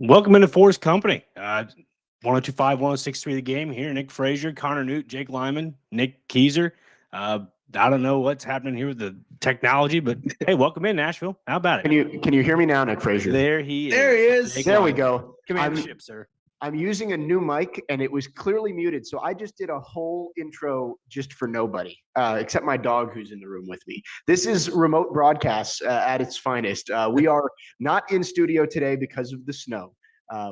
Welcome into 4's Company. 1025, 1063 The Game here. Nick Frazier, Connor Newt, Jake Lyman, Nick Keyser. I don't know what's happening here with the technology, but hey, welcome in, Nashville. How about Can it? you hear me now, Nick Frazier? There he is. There he is. Jake There we Lyman. go. Command the ship, sir. I'm using a new mic and it was clearly muted. So I just did a whole intro just for nobody, except my dog who's in the room with me. This is remote broadcasts at its finest. We are not in studio today because of the snow,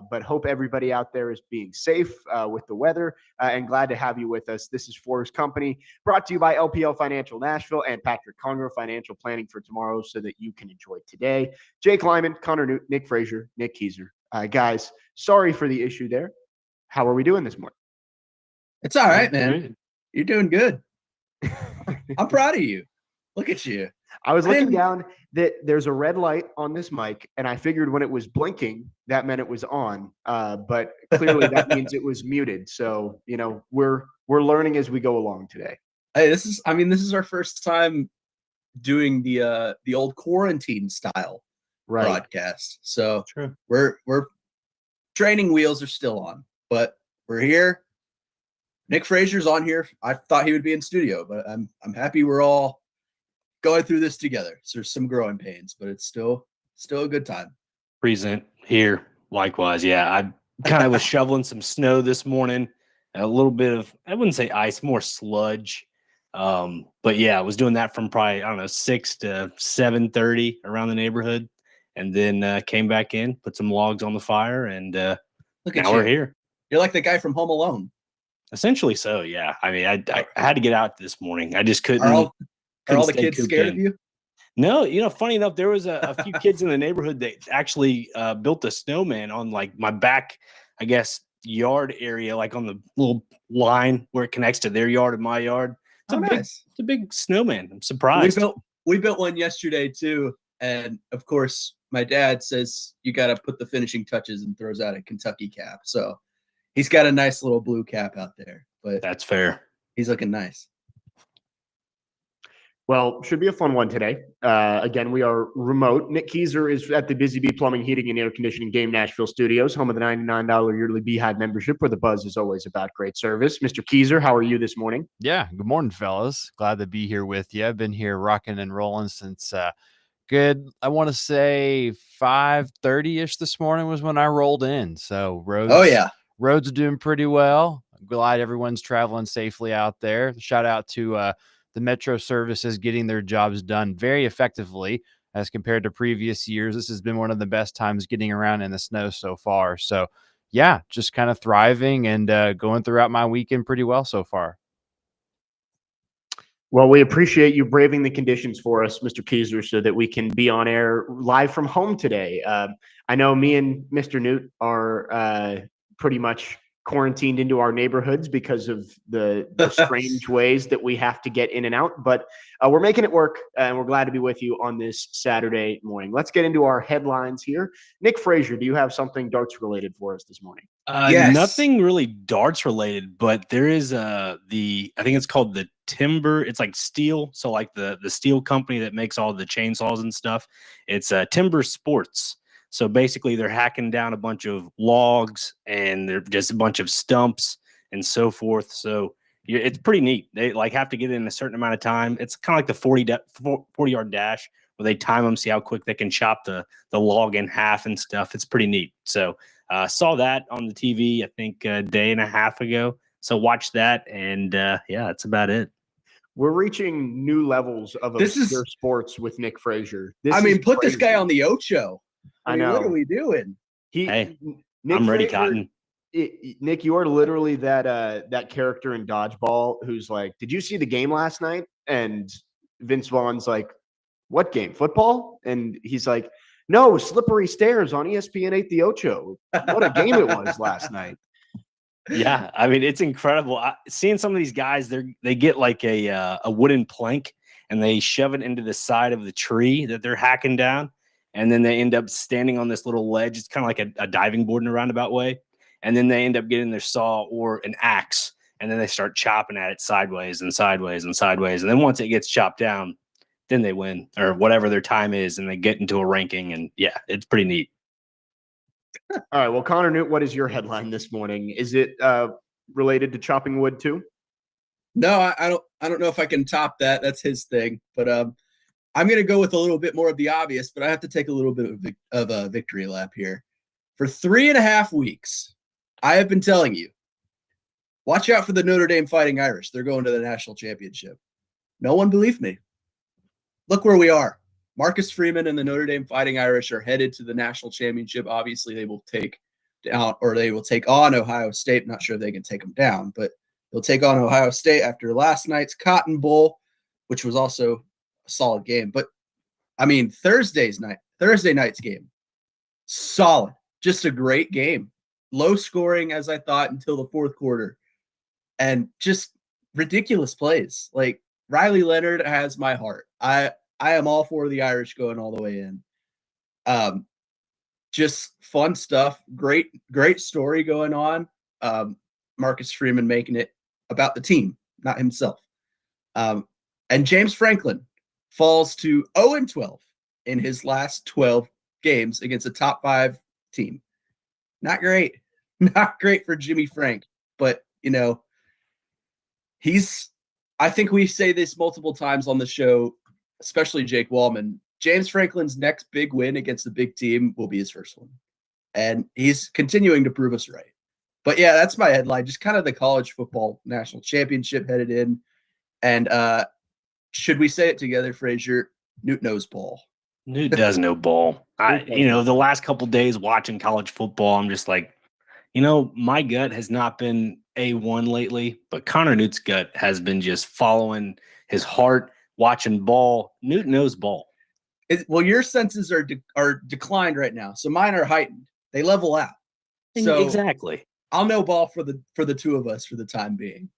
but hope everybody out there is being safe with the weather and glad to have you with us. This is 4's Company, brought to you by LPL Financial Nashville and Patrick Conroe Financial Planning for tomorrow so that you can enjoy today. Jake Lyman, Connor Newt, Nick Frazier, Nick Keyser. Guys, sorry for the issue there. How are we doing this morning? It's all right, man. You're doing good. I'm proud of you. Look at you. I was looking down that there's a red light on this mic, and I figured when it was blinking, that meant it was on. But clearly that means it was muted. So, you know, we're learning as we go along today. Hey, this is our first time doing the old quarantine style broadcast. So True. we're training wheels are still on, but we're here. Nick Frazier's on here. I thought he would be in studio, but I'm happy we're all going through this together. So there's some growing pains, but it's still a good time. Present here. Likewise. Yeah. I kind of was shoveling some snow this morning. A little bit of, I wouldn't say ice, more sludge. But yeah, I was doing that from probably, I don't know, 6 to 7:30 around the neighborhood. And then came back in, put some logs on the fire, and Look at now you. we're here. You're like the guy from Home Alone. Essentially so, yeah. I mean, I had to get out this morning. I just couldn't. Are all the stay kids cooped scared in. of you? No, funny enough, there was a few kids in the neighborhood that actually built a snowman on like my back, I guess, yard area, like on the little line where it connects to their yard and my yard. It's a big snowman. I'm surprised. We built one yesterday too, and of course, my dad says you got to put the finishing touches and throws out a Kentucky cap. So he's got a nice little blue cap out there, but That's fair. he's looking nice. Well, should be a fun one today. Again, we are remote. Nick Keyser is at the Busy Bee Plumbing, Heating, and Air Conditioning Game Nashville Studios, home of the $99 yearly Beehive membership, where the buzz is always about great service. Mr. Keyser, how are you this morning? Yeah, good morning, fellas. Glad to be here with you. I've been here rocking and rolling since good. I want to say 5:30-ish this morning was when I rolled in. So roads are doing pretty well. I'm glad everyone's traveling safely out there. Shout out to the Metro services getting their jobs done very effectively as compared to previous years. This has been one of the best times getting around in the snow so far. So yeah, just kind of thriving and going throughout my weekend pretty well so far. Well, we appreciate you braving the conditions for us, Mr. Keyser, so that we can be on air live from home today. I know me and Mr. Newt are pretty much quarantined into our neighborhoods because of the strange ways that we have to get in and out, but we're making it work, and we're glad to be with you on this Saturday morning. Let's get into our headlines here. Nick Frazier, do you have something darts related for us this morning? Yes. Nothing really darts related, but there is I think it's called the Timber. It's like steel. So like the steel company that makes all the chainsaws and stuff. It's Timber Sports. So basically they're hacking down a bunch of logs and they're just a bunch of stumps and so forth. So it's pretty neat. They like have to get in a certain amount of time. It's kind of like the 40-yard dash where they time them, see how quick they can chop the log in half and stuff. It's pretty neat. So saw that on the TV, I think a day and a half ago. So watch that. And yeah, that's about it. We're reaching new levels of obscure sports with Nick Frazier. Put this guy on the Ocho. I know. What are we doing? Hey, Nick I'm ready, Frazier, Cotton. Nick, you are literally that character in Dodgeball who's like, "Did you see the game last night?" And Vince Vaughn's like, "What game? Football?" And he's like, "No, Slippery Stairs on ESPN 8 The Ocho. What a game it was last night." Yeah, I mean, it's incredible. Seeing some of these guys, they get like a wooden plank and they shove it into the side of the tree that they're hacking down, and then they end up standing on this little ledge. It's kind of like a diving board in a roundabout way, and then they end up getting their saw or an axe, and then they start chopping at it sideways and sideways and sideways, and then once it gets chopped down, then they win or whatever their time is, and they get into a ranking. And yeah, it's pretty neat. All right. Well, Connor Newt, what is your headline this morning? Is it related to chopping wood too? No, I don't know if I can top that. That's his thing. But I'm going to go with a little bit more of the obvious, but I have to take a little bit of a victory lap here. For 3.5 weeks, I have been telling you, watch out for the Notre Dame Fighting Irish. They're going to the national championship. No one believed me. Look where we are. Marcus Freeman and the Notre Dame Fighting Irish are headed to the national championship. Obviously, they will take down, or they will take on Ohio State. I'm not sure if they can take them down, but they'll take on Ohio State after last night's Cotton Bowl, which was also a solid game. But I mean, Thursday night's game, solid, just a great game. Low scoring, as I thought, until the fourth quarter, and just ridiculous plays. Like, Riley Leonard has my heart. I am all for the Irish going all the way in. Just fun stuff. Great story going on. Marcus Freeman making it about the team, not himself. And James Franklin falls to 0-12 in his last 12 games against a top 5 team. Not great. Not great for Jimmy Frank, but I think we say this multiple times on the show, especially Jake Wallman. James Franklin's next big win against the big team will be his first one. And he's continuing to prove us right. But yeah, that's my headline. Just kind of the college football national championship headed in. And should we say it together, Frazier? Newt knows ball. Newt does know ball. The last couple days watching college football, I'm just like, my gut has not been A1 lately, but Connor Newt's gut has been just following his heart, watching ball. Newt knows ball. Well, your senses are declined right now, so mine are heightened. They level out. So exactly. I'll know ball for the two of us for the time being,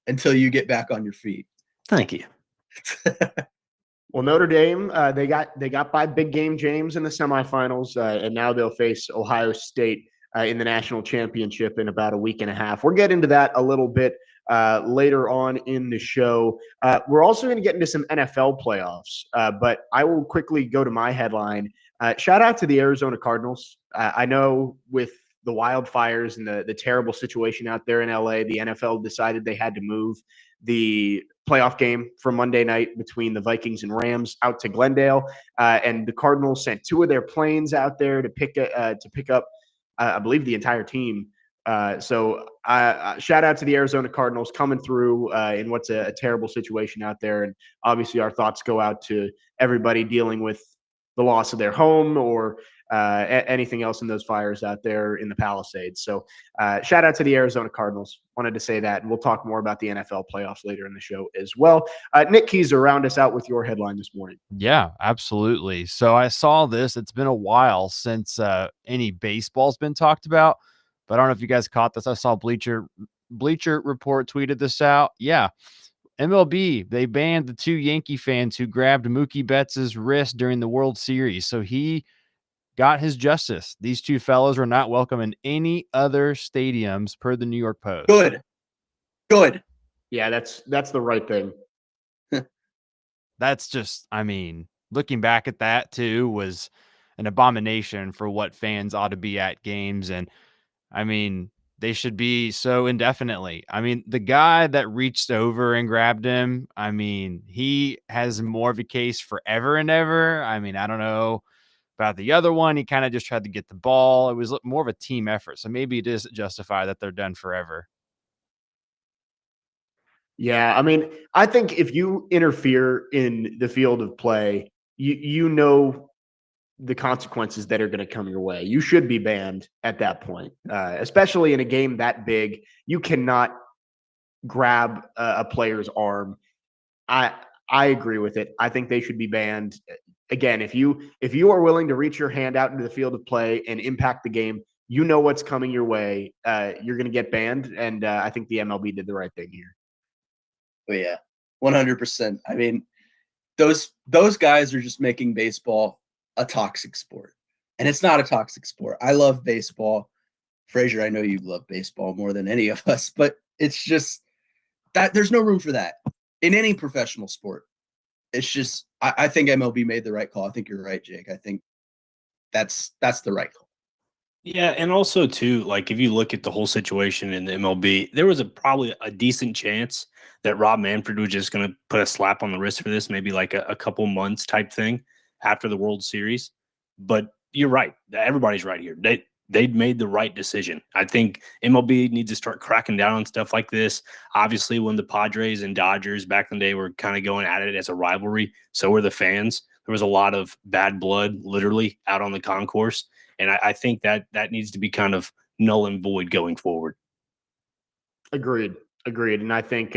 until you get back on your feet. Thank you. Well, Notre Dame, they got by big game James in the semifinals, and now they'll face Ohio State in the national championship in about a week and a half. We'll get into that a little bit later on in the show. We're also going to get into some NFL playoffs, but I will quickly go to my headline. Shout out to the Arizona Cardinals. I know with the wildfires and the terrible situation out there in LA, the NFL decided they had to move the playoff game from Monday night between the Vikings and Rams out to Glendale, and the Cardinals sent 2 of their planes out there to pick up, I believe, the entire team. So shout out to the Arizona Cardinals coming through in what's a terrible situation out there. And obviously our thoughts go out to everybody dealing with the loss of their home or anything else in those fires out there in the Palisades. So shout out to the Arizona Cardinals. Wanted to say that. And we'll talk more about the NFL playoffs later in the show as well. Nick Keyser, round us out with your headline this morning. Yeah, absolutely. So I saw this. It's been a while since any baseball's been talked about, but I don't know if you guys caught this. I saw Bleacher Report tweeted this out. Yeah. MLB, they banned the 2 Yankee fans who grabbed Mookie Betts' wrist during the World Series. So he got his justice. These 2 fellows were not welcome in any other stadiums, per the New York Post. Good. Yeah, that's the right thing. That's just, looking back at that too was an abomination for what fans ought to be at games. And they should be so indefinitely. The guy that reached over and grabbed him, he has more of a case forever and ever. I don't know about the other one. He kind of just tried to get the ball. It was more of a team effort. So maybe it is justified that they're done forever. Yeah, I think if you interfere in the field of play, you know the consequences that are going to come your way. You should be banned at that point, especially in a game that big. You cannot grab a player's arm. I agree with it. I think they should be banned. Again, if you are willing to reach your hand out into the field of play and impact the game, you know what's coming your way. You're going to get banned, and I think the MLB did the right thing here. But yeah, 100%. Those guys are just making baseball a toxic sport, and it's not a toxic sport. I love baseball. Frazier, I know you love baseball more than any of us, but it's just that there's no room for that in any professional sport. It's just, I think MLB made the right call. I think you're right, Jake. I think that's the right call. Yeah, and also too, like if you look at the whole situation in the MLB, there was probably a decent chance that Rob Manfred was just going to put a slap on the wrist for this, maybe like a couple months type thing after the World Series. But you're right. Everybody's right here. They'd made the right decision. I think MLB needs to start cracking down on stuff like this. Obviously, when the Padres and Dodgers back in the day were kind of going at it as a rivalry, so were the fans. There was a lot of bad blood, literally, out on the concourse, and I think that needs to be kind of null and void going forward. Agreed. Agreed. And I think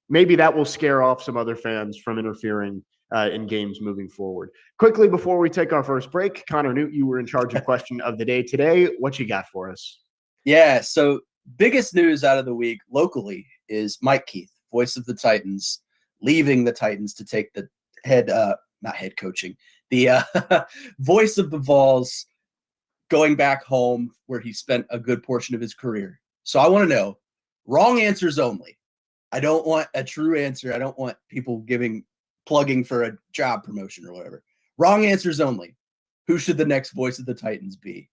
maybe that will scare off some other fans from interfering in games moving forward. Quickly before we take our first break, Connor Newt, you were in charge of question of the day today. What you got for us? Yeah. So biggest news out of the week locally is Mike Keith, voice of the Titans, leaving the Titans to take the not head coaching, the voice of the Vols, going back home where he spent a good portion of his career. So I want to know, wrong answers only. I don't want a true answer. I don't want people plugging for a job promotion or whatever. Wrong answers only. Who should the next voice of the Titans be?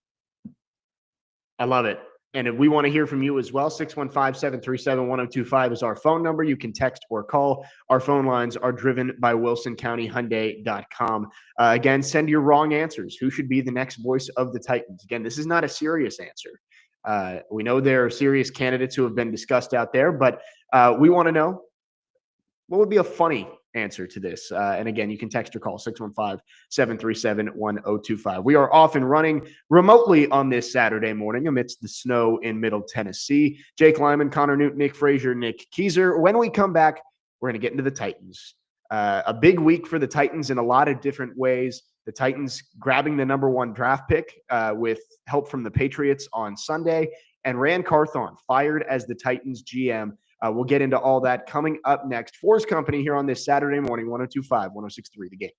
I love it. And if we want to hear from you as well, 615-737-1025 is our phone number. You can text or call. Our phone lines are driven by WilsonCountyHyundai.com. Again, send your wrong answers. Who should be the next voice of the Titans? Again, this is not a serious answer. We know there are serious candidates who have been discussed out there, but we want to know what would be a funny answer to this. And again, you can text or call 615-737-1025. We are off and running remotely on this Saturday morning amidst the snow in Middle Tennessee. Jake Lyman, Connor Newt, Nick Frazier, Nick Keyser. When we come back, we're going to get into the Titans. A big week for the Titans in a lot of different ways. The Titans grabbing the number 1 draft pick with help from the Patriots on Sunday, and Rand Carthon fired as the Titans GM. We'll get into all that coming up next. 4's Company here on this Saturday morning, 102.5, 106.3 The Game.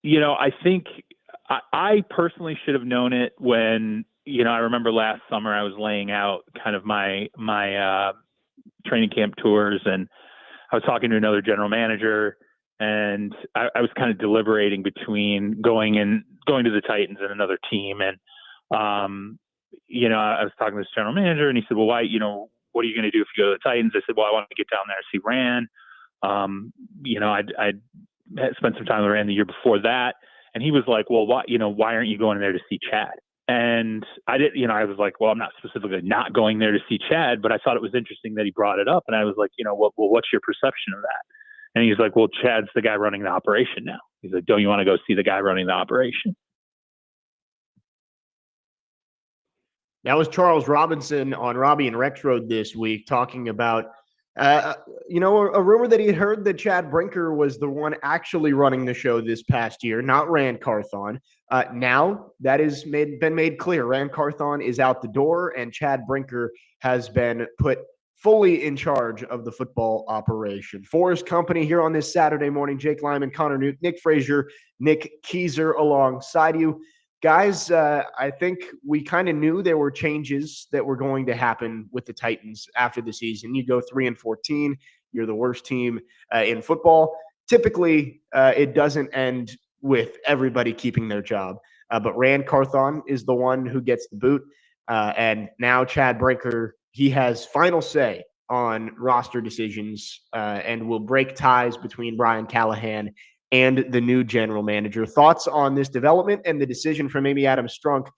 I think I personally should have known it when, I remember last summer I was laying out kind of my training camp tours, and I was talking to another general manager, and I was kind of deliberating between going to the Titans and another team. And, I was talking to this general manager, and he said, well, why, what are you going to do if you go to the Titans? I said, well, I want to get down there and see Ran. I'd spent some time with Ran the year before that. And he was like, well, why aren't you going there to see Chad? And I I was like, well, I'm not specifically not going there to see Chad, but I thought it was interesting that he brought it up. And I was like, what's your perception of that? And he's like, well, Chad's the guy running the operation now. He's like, don't you want to go see the guy running the operation? That was Charles Robinson on Robbie and Rexroad this week talking about, a rumor that he had heard that Chad Brinker was the one actually running the show this past year, not Ran Carthon. Now that has been made clear. Ran Carthon is out the door, and Chad Brinker has been put fully in charge of the football operation. 4's company here on this Saturday morning. Jake Lyman, Connor Newt, Nick Frazier, Nick Keyser alongside you. Guys, I think we kind of knew there were changes that were going to happen with the Titans after the season. You go 3-14, you're the worst team in football. Typically, it doesn't end with everybody keeping their job. But Ran Carthon is the one who gets the boot. And now Chad Brinker, he has final say on roster decisions and will break ties between Brian Callahan and the new general manager. Thoughts on this development and the decision from Amy Adams Strunk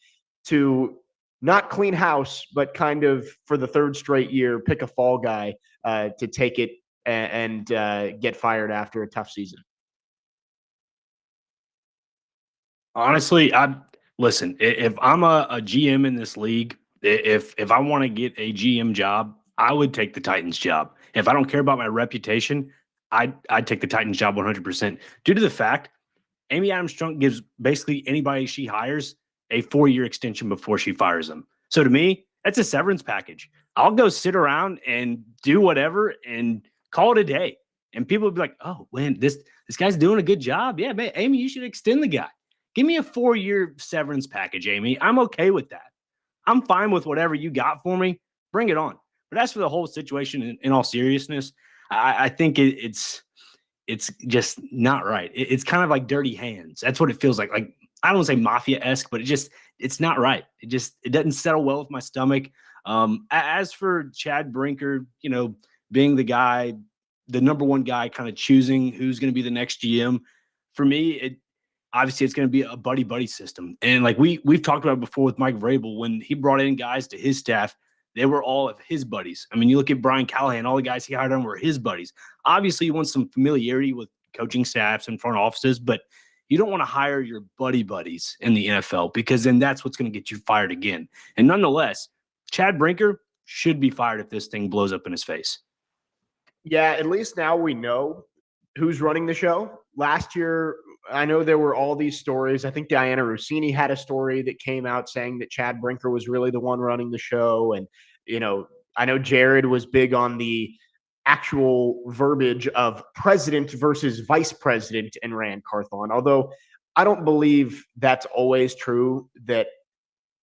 to not clean house, but kind of for the third straight year, pick a fall guy to take it and get fired after a tough season? Honestly, listen, if I'm a GM in this league, if I want to get a GM job, I would take the Titans job. If I don't care about my reputation, I'd take the Titans job 100% due to the fact Amy Adams Strunk gives basically anybody she hires a 4-year extension before she fires them. So to me, that's a severance package. I'll go sit around and do whatever and call it a day. And people will be like, oh, man, this guy's doing a good job. Yeah, man, Amy, you should extend the guy. Give me a 4-year severance package, Amy. I'm okay with that. I'm fine with whatever you got for me. Bring it on. But as for the whole situation, in all seriousness, I think it's just not right. It's kind of like dirty hands. That's what it feels like. Like, I don't want to say mafia-esque, but it's not right. It doesn't settle well with my stomach. As for Chad Brinker, being the guy, the number one guy, kind of choosing who's going to be the next GM, for me, obviously it's going to be a buddy system. And like we've talked about it before with Mike Vrabel, when he brought in guys to his staff, they were all of his buddies. I mean, you look at Brian Callahan, all the guys he hired on were his buddies. Obviously, you want some familiarity with coaching staffs and front offices, but you don't want to hire your buddies in the NFL, because then that's what's going to get you fired again. And nonetheless, Chad Brinker should be fired if this thing blows up in his face. Yeah, at least now we know who's running the show. Last year, I know there were all these stories. I think Diana Rossini had a story that came out saying that Chad Brinker was really the one running the show. And, I know Jared was big on the actual verbiage of president versus vice president in Ran Carthon. Although I don't believe that's always true, that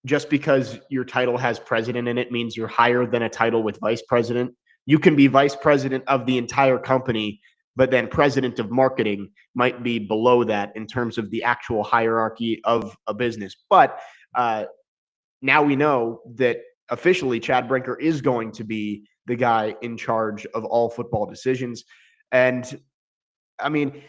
just because your title has president in it means you're higher than a title with vice president. You can be vice president of the entire company, but then president of marketing might be below that in terms of the actual hierarchy of a business. But now we know that officially Chad Brinker is going to be the guy in charge of all football decisions. And I mean,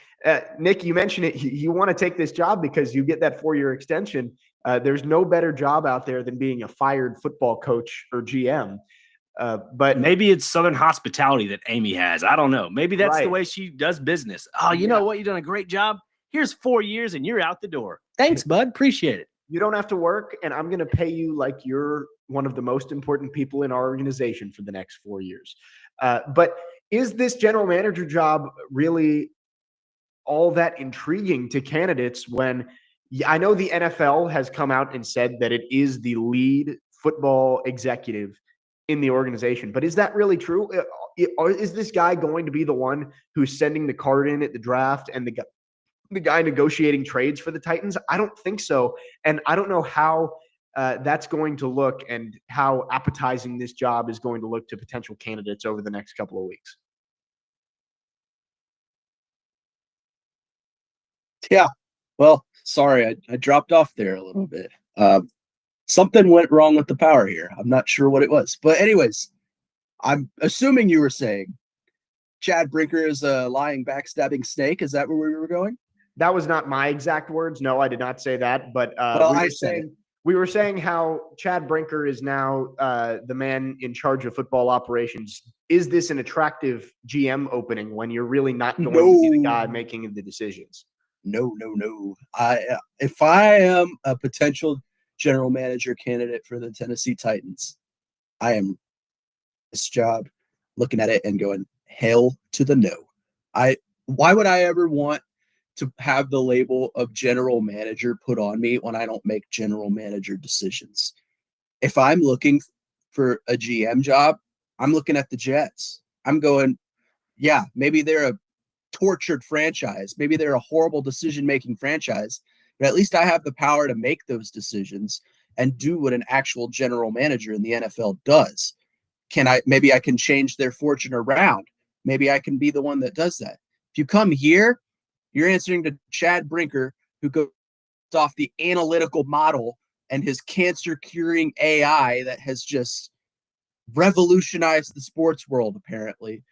Nick, you mentioned it. You want to take this job because you get that 4-year extension. There's no better job out there than being a fired football coach or GM. But maybe it's Southern hospitality that Amy has. I don't know. Maybe that's the way she does business. Oh, you know what? You've done a great job. Here's 4 years and you're out the door. Thanks, bud. Appreciate it. You don't have to work, and I'm going to pay you like you're one of the most important people in our organization for the next 4 years. But is this general manager job really all that intriguing to candidates when I know the NFL has come out and said that it is the lead football executive in the organization, but is that really true? Is this guy going to be the one who's sending the card in at the draft and the guy negotiating trades for the Titans? I don't think so. And I don't know how that's going to look and how appetizing this job is going to look to potential candidates over the next couple of weeks. Yeah. Well, sorry, I dropped off there a little bit. Something went wrong with the power here. I'm not sure what it was. But anyways, I'm assuming you were saying Chad Brinker is a lying, backstabbing snake. Is that where we were going? That was not my exact words. No, I did not say that. But well, we were saying how Chad Brinker is now the man in charge of football operations. Is this an attractive GM opening when you're really not going to be the guy making the decisions? No. If I am a potential general manager candidate for the Tennessee Titans, I am this job looking at it and going, hell to the no. Why would I ever want to have the label of general manager put on me when I don't make general manager decisions? If I'm looking for a GM job, I'm looking at the Jets. I'm going, yeah, maybe they're a tortured franchise. Maybe they're a horrible decision-making franchise, but at least I have the power to make those and do what an actual general manager in the NFL does. Maybe I can change their fortune around. Maybe I can be the one that does that. If you come here, you're answering to Chad Brinker, who goes off the analytical model and his cancer curing AI that has just revolutionized the sports world, apparently.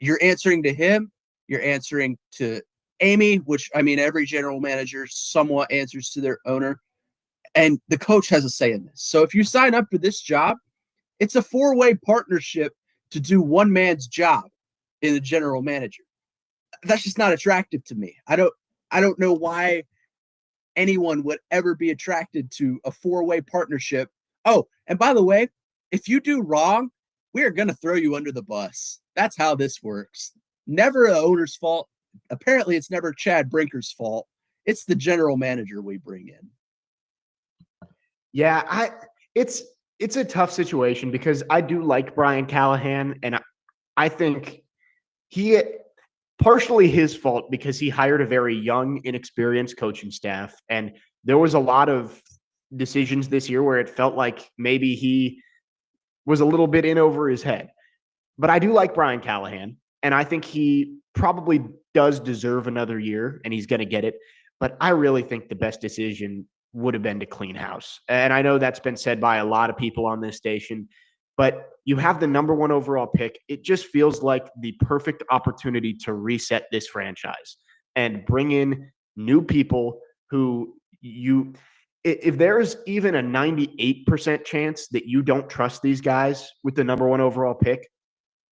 You're answering to him. You're answering to Amy, which, I mean, every general manager somewhat answers to their owner. And the coach has a say in this. So if you sign up for this job, it's a 4-way partnership to do one man's job in the general manager. That's just not attractive to me. I don't know why anyone would ever be attracted to a 4-way partnership. Oh, and by the way, if you do wrong, we are going to throw you under the bus. That's how this works. Never the owner's fault. Apparently, it's never Chad Brinker's fault. It's the general manager we bring in. Yeah, it's a tough situation because I do like Brian Callahan, and I think he partially his fault because he hired a very young, inexperienced coaching staff, and there was a lot of decisions this year where it felt like maybe he was a little bit in over his head. But I do like Brian Callahan, and I think he probably does deserve another year, and he's going to get it. But I really think the best decision would have been to clean house. And I know that's been said by a lot of people on this station, but you have the number 1 overall pick. It just feels like the perfect opportunity to reset this franchise and bring in new people who if there's even a 98% chance that you don't trust these guys with the number 1 overall pick,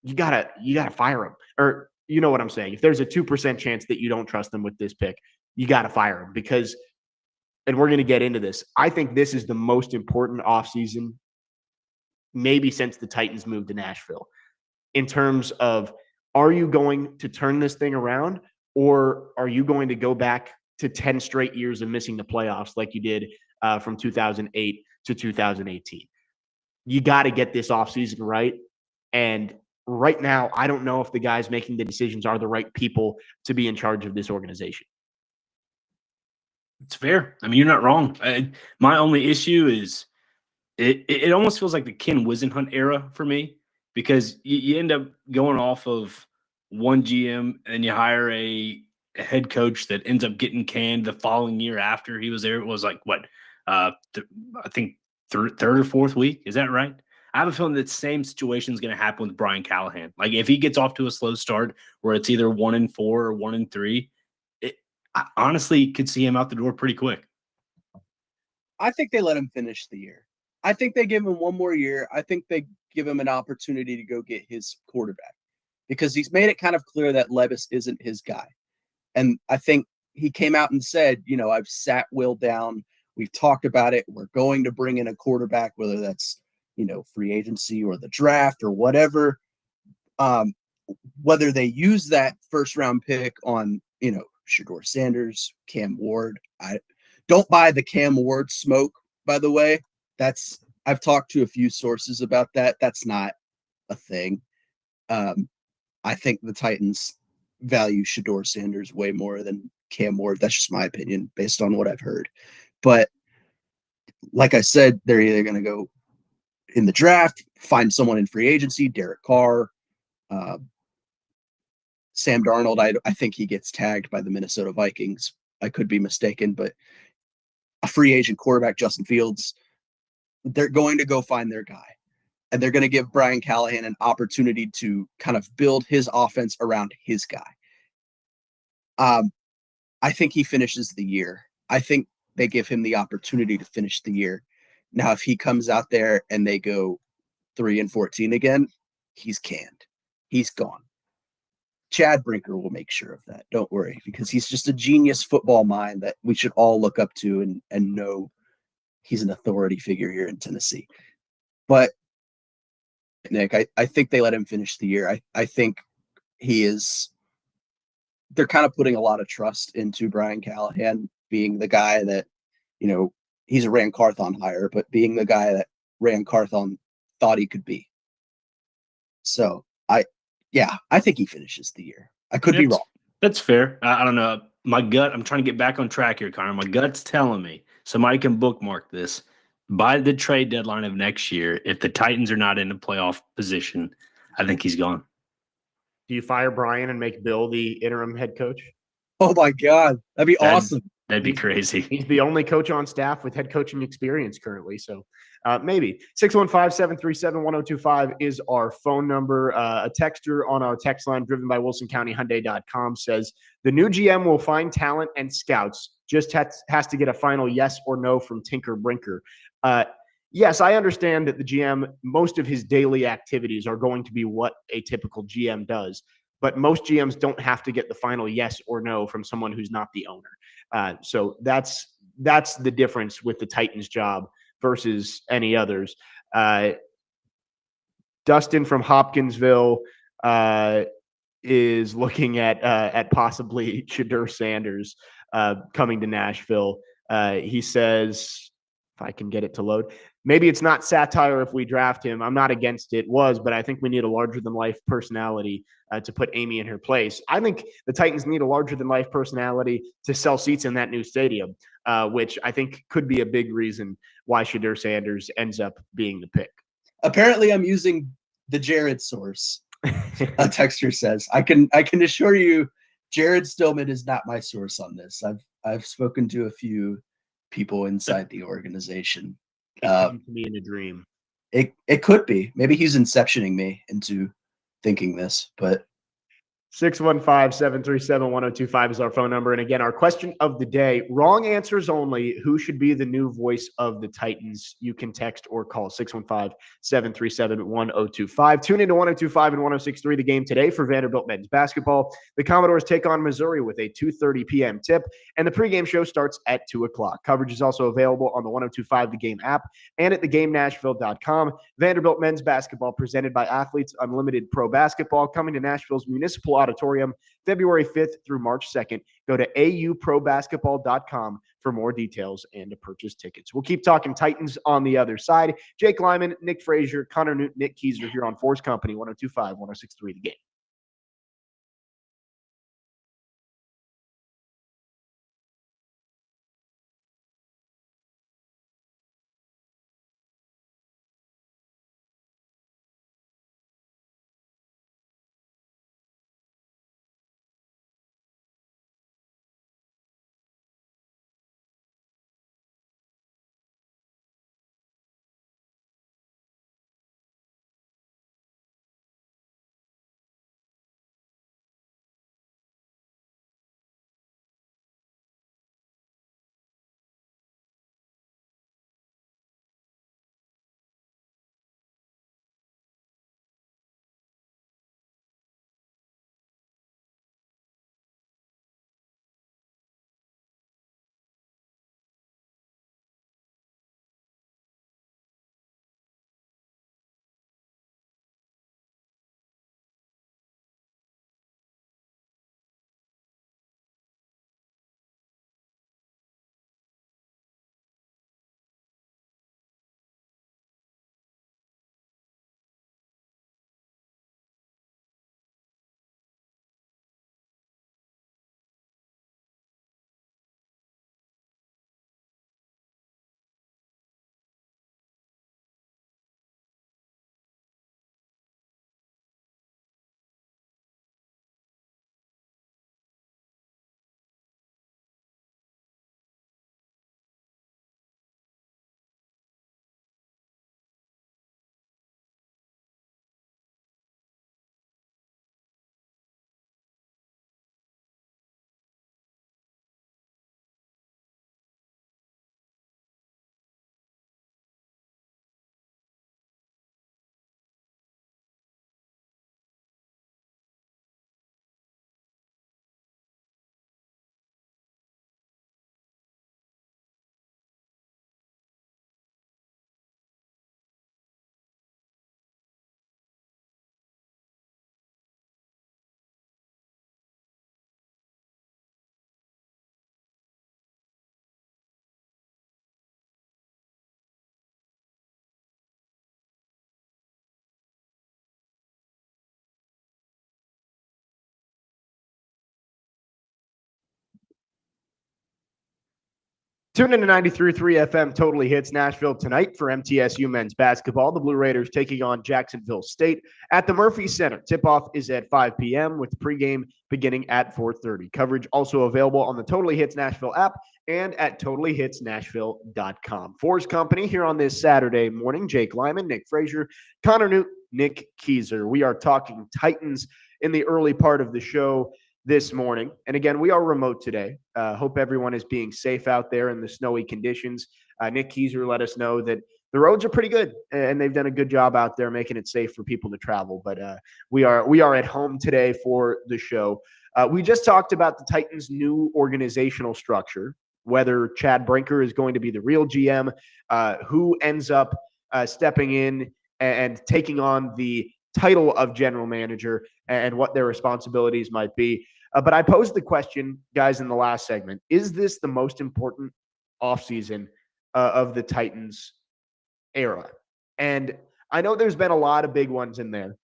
you gotta fire them. Or you know what I'm saying? If there's a 2% chance that you don't trust them with this pick, you gotta fire them because, and we're gonna get into this, I think this is the most important offseason maybe since the Titans moved to Nashville, in terms of, are you going to turn this thing around, or are you going to go back to 10 straight years of missing the playoffs like you did from 2008 to 2018? You got to get this offseason right. And right now, I don't know if the guys making the decisions are the right people to be in charge of this organization. It's fair. I mean, you're not wrong. My only issue is it almost feels like the Ken Wisenhunt era for me, because you end up going off of one GM and you hire a head coach that ends up getting canned the following year after he was there. It was like, what, I think third or fourth week. Is that right? I have a feeling that same situation is going to happen with Brian Callahan. Like if he gets off to a slow start where it's either 1-4 or 1-3, I honestly could see him out the door pretty quick. I think they let him finish the year. I think they give him one more year. I think they give him an opportunity to go get his quarterback, because he's made it kind of clear that Levis isn't his guy. And I think he came out and said, I've sat Will down. We've talked about it. We're going to bring in a quarterback, whether that's, free agency or the draft or whatever. Whether they use that first round pick on, Shedeur Sanders, Cam Ward. I don't buy the Cam Ward smoke, by the way. I've talked to a few sources about that. That's not a thing. I think the Titans value Shedeur Sanders way more than Cam Ward. That's just my opinion based on what I've heard. But like I said, they're either going to go in the draft, find someone in free agency, Derek Carr, Sam Darnold. I think he gets tagged by the Minnesota Vikings. I could be mistaken, but a free agent quarterback, Justin Fields, they're going to go find their guy. And they're going to give Brian Callahan an opportunity to kind of build his offense around his guy. I think he finishes the year. I think they give him the opportunity to finish the year. Now, if he comes out there and they go 3-14 again, he's canned. He's gone. Chad Brinker will make sure of that. Don't worry, because he's just a genius football mind that we should all look up to and know he's an authority figure here in Tennessee. But Nick, I think they let him finish the year. I think they're kind of putting a lot of trust into Brian Callahan being the guy that, he's a Ran Carthon hire, but being the guy that Ran Carthon thought he could be. So I think he finishes the year. I could be wrong. That's fair. I don't know. My gut, I'm trying to get back on track here, Connor. My gut's telling me, somebody can bookmark this. By the trade deadline of next year, if the Titans are not in a playoff position, I think he's gone. Do you fire Brian and make Bill the interim head coach? Oh my God. That'd be awesome. That'd be crazy. He's the only coach on staff with head coaching experience currently. So maybe 615-737-1025 is our phone number. A texter on our text line driven by WilsonCountyHyundai.com says the new GM will find talent and scouts, just has to get a final yes or no from Tinker Brinker. Yes, I understand that the GM, most of his daily activities are going to be what a typical GM does. But most GMs don't have to get the final yes or no from someone who's not the owner. So that's the difference with the Titans job versus any others. Dustin from Hopkinsville is looking at possibly Shedeur Sanders coming to Nashville. He says, if I can get it to load, maybe it's not satire if we draft him. I'm not against it. But I think we need a larger-than-life personality to put Amy in her place. I think the Titans need a larger-than-life personality to sell seats in that new stadium, which I think could be a big reason why Shedeur Sanders ends up being the pick. Apparently, I'm using the Jared source. A texter says, I can assure you, Jared Stillman is not my source on this. I've spoken to a few people inside the organization. It came to me in a dream. It could be. Maybe he's inceptioning me into thinking this, but 615-737-1025 is our phone number. And again, our question of the day, wrong answers only. Who should be the new voice of the Titans? You can text or call 615-737-1025. Tune into 1025 and 1063 the game today for Vanderbilt men's basketball. The Commodores take on Missouri with a 2:30 p.m. tip, and the pregame show starts at 2 o'clock. Coverage is also available on the 1025 The Game app and at theGameNashville.com. Vanderbilt men's basketball presented by Athletes Unlimited Pro Basketball coming to Nashville's Municipal Auditorium February 5th through March 2nd. Go to auprobasketball.com for more details and to purchase tickets. We'll keep talking Titans on the other side. Jake Lyman, Nick Frazier, Connor Newton, Nick Keyser here on 4's Company, 1025, 1063 The Game. Tune in to 93.3 FM Totally Hits Nashville tonight for MTSU men's basketball. The Blue Raiders taking on Jacksonville State at the Murphy Center. Tip-off is at 5 p.m. with the pregame beginning at 4:30. Coverage also available on the Totally Hits Nashville app and at totallyhitsnashville.com. 4's company here on this Saturday morning. Jake Lyman, Nick Frazier, Connor Newt, Nick Keyser. We are talking Titans in the early part of the show this morning. And again, we are remote today. Hope everyone is being safe out there in the snowy conditions. Nick Keyser let us know that the roads are pretty good and they've done a good job out there making it safe for people to travel. But we are at home today for the show. We just talked about the Titans' new organizational structure, whether Chad Brinker is going to be the real GM, who ends up stepping in and taking on the title of general manager and what their responsibilities might be. But I posed the question, guys, in the last segment, is this the most important offseason of the Titans era? And I know there's been a lot of big ones in there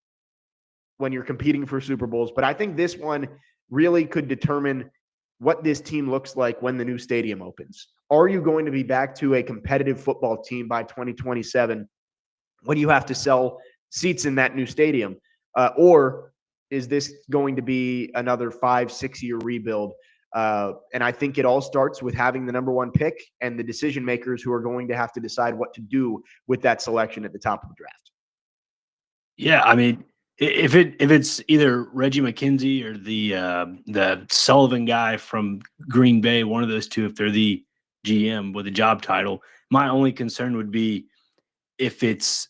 when you're competing for Super Bowls, but I think this one really could determine what this team looks like when the new stadium opens. Are you going to be back to a competitive football team by 2027 when you have to sell seats in that new stadium? Or is this going to be another 5-6 year rebuild? And I think it all starts with having the number one pick and the decision makers who are going to have to decide what to do with that selection at the top of the draft. Yeah, I mean, if it's either Reggie McKenzie or the Sullivan guy from Green Bay, one of those two, if they're the GM with a job title, my only concern would be if it's,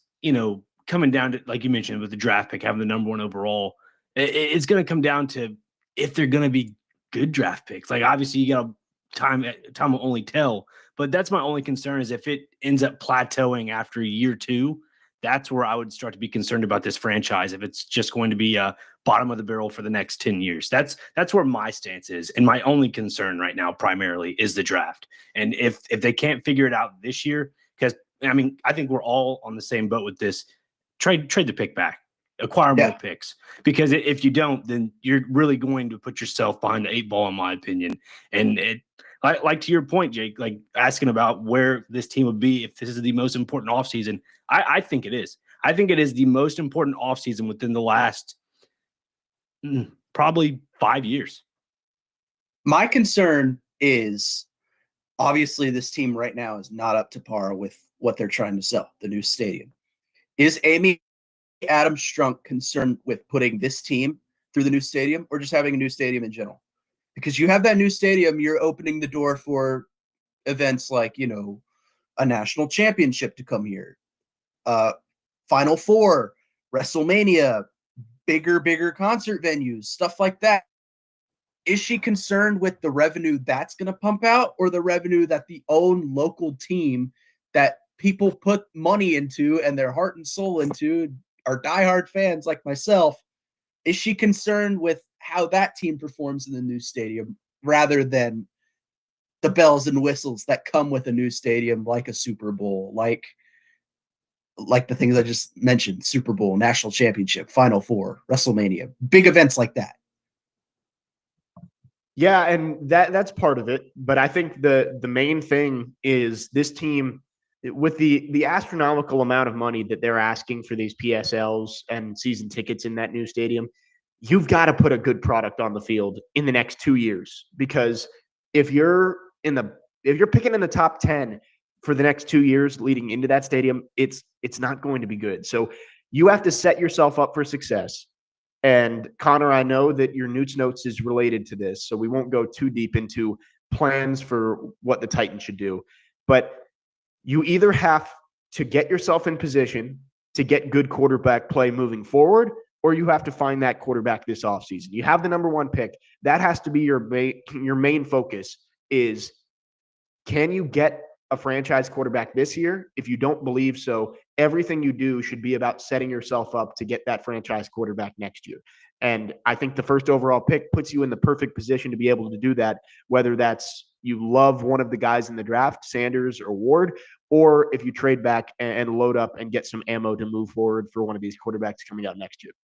coming down to, like you mentioned, with the draft pick, having the number one overall, it's going to come down to if they're going to be good draft picks. Like, obviously, you got time will only tell, but that's my only concern is if it ends up plateauing after year two, that's where I would start to be concerned about this franchise. If it's just going to be a bottom of the barrel for the next 10 years, that's where my stance is. And my only concern right now primarily is the draft. And if they can't figure it out this year, because I mean, I think we're all on the same boat with this. Trade the pick back, acquire more picks, because if you don't, then you're really going to put yourself behind the eight ball, in my opinion. And it, like to your point, Jake, like asking about where this team would be if this is the most important offseason. I think it is. I think it is the most important offseason within the last probably 5 years. My concern is obviously this team right now is not up to par with what they're trying to sell, the new stadium. Is Amy Adams Strunk concerned with putting this team through the new stadium or just having a new stadium in general? Because you have that new stadium, you're opening the door for events like, a national championship to come here, Final Four, WrestleMania, bigger concert venues, stuff like that. Is she concerned with the revenue that's going to pump out or the revenue that the own local team that people put money into and their heart and soul into, are diehard fans like myself? Is she concerned with how that team performs in the new stadium rather than the bells and whistles that come with a new stadium, like a Super Bowl, like the things I just mentioned, Super Bowl, national championship, Final Four, WrestleMania, big events like that? Yeah, and that's part of it. But I think the main thing is this team, with the astronomical amount of money that they're asking for these PSLs and season tickets in that new stadium, you've got to put a good product on the field in the next 2 years. Because if you're picking in the top 10 for the next 2 years leading into that stadium, it's not going to be good. So you have to set yourself up for success. And Connor, I know that your Newt's Notes is related to this, so we won't go too deep into plans for what the Titans should do. But you either have to get yourself in position to get good quarterback play moving forward, or you have to find that quarterback this offseason. You have the number one pick. That has to be your main focus is, can you get a franchise quarterback this year? If you don't believe so, everything you do should be about setting yourself up to get that franchise quarterback next year. And I think the first overall pick puts you in the perfect position to be able to do that, whether that's you love one of the guys in the draft, Sanders or Ward, or if you trade back and load up and get some ammo to move forward for one of these quarterbacks coming out next year.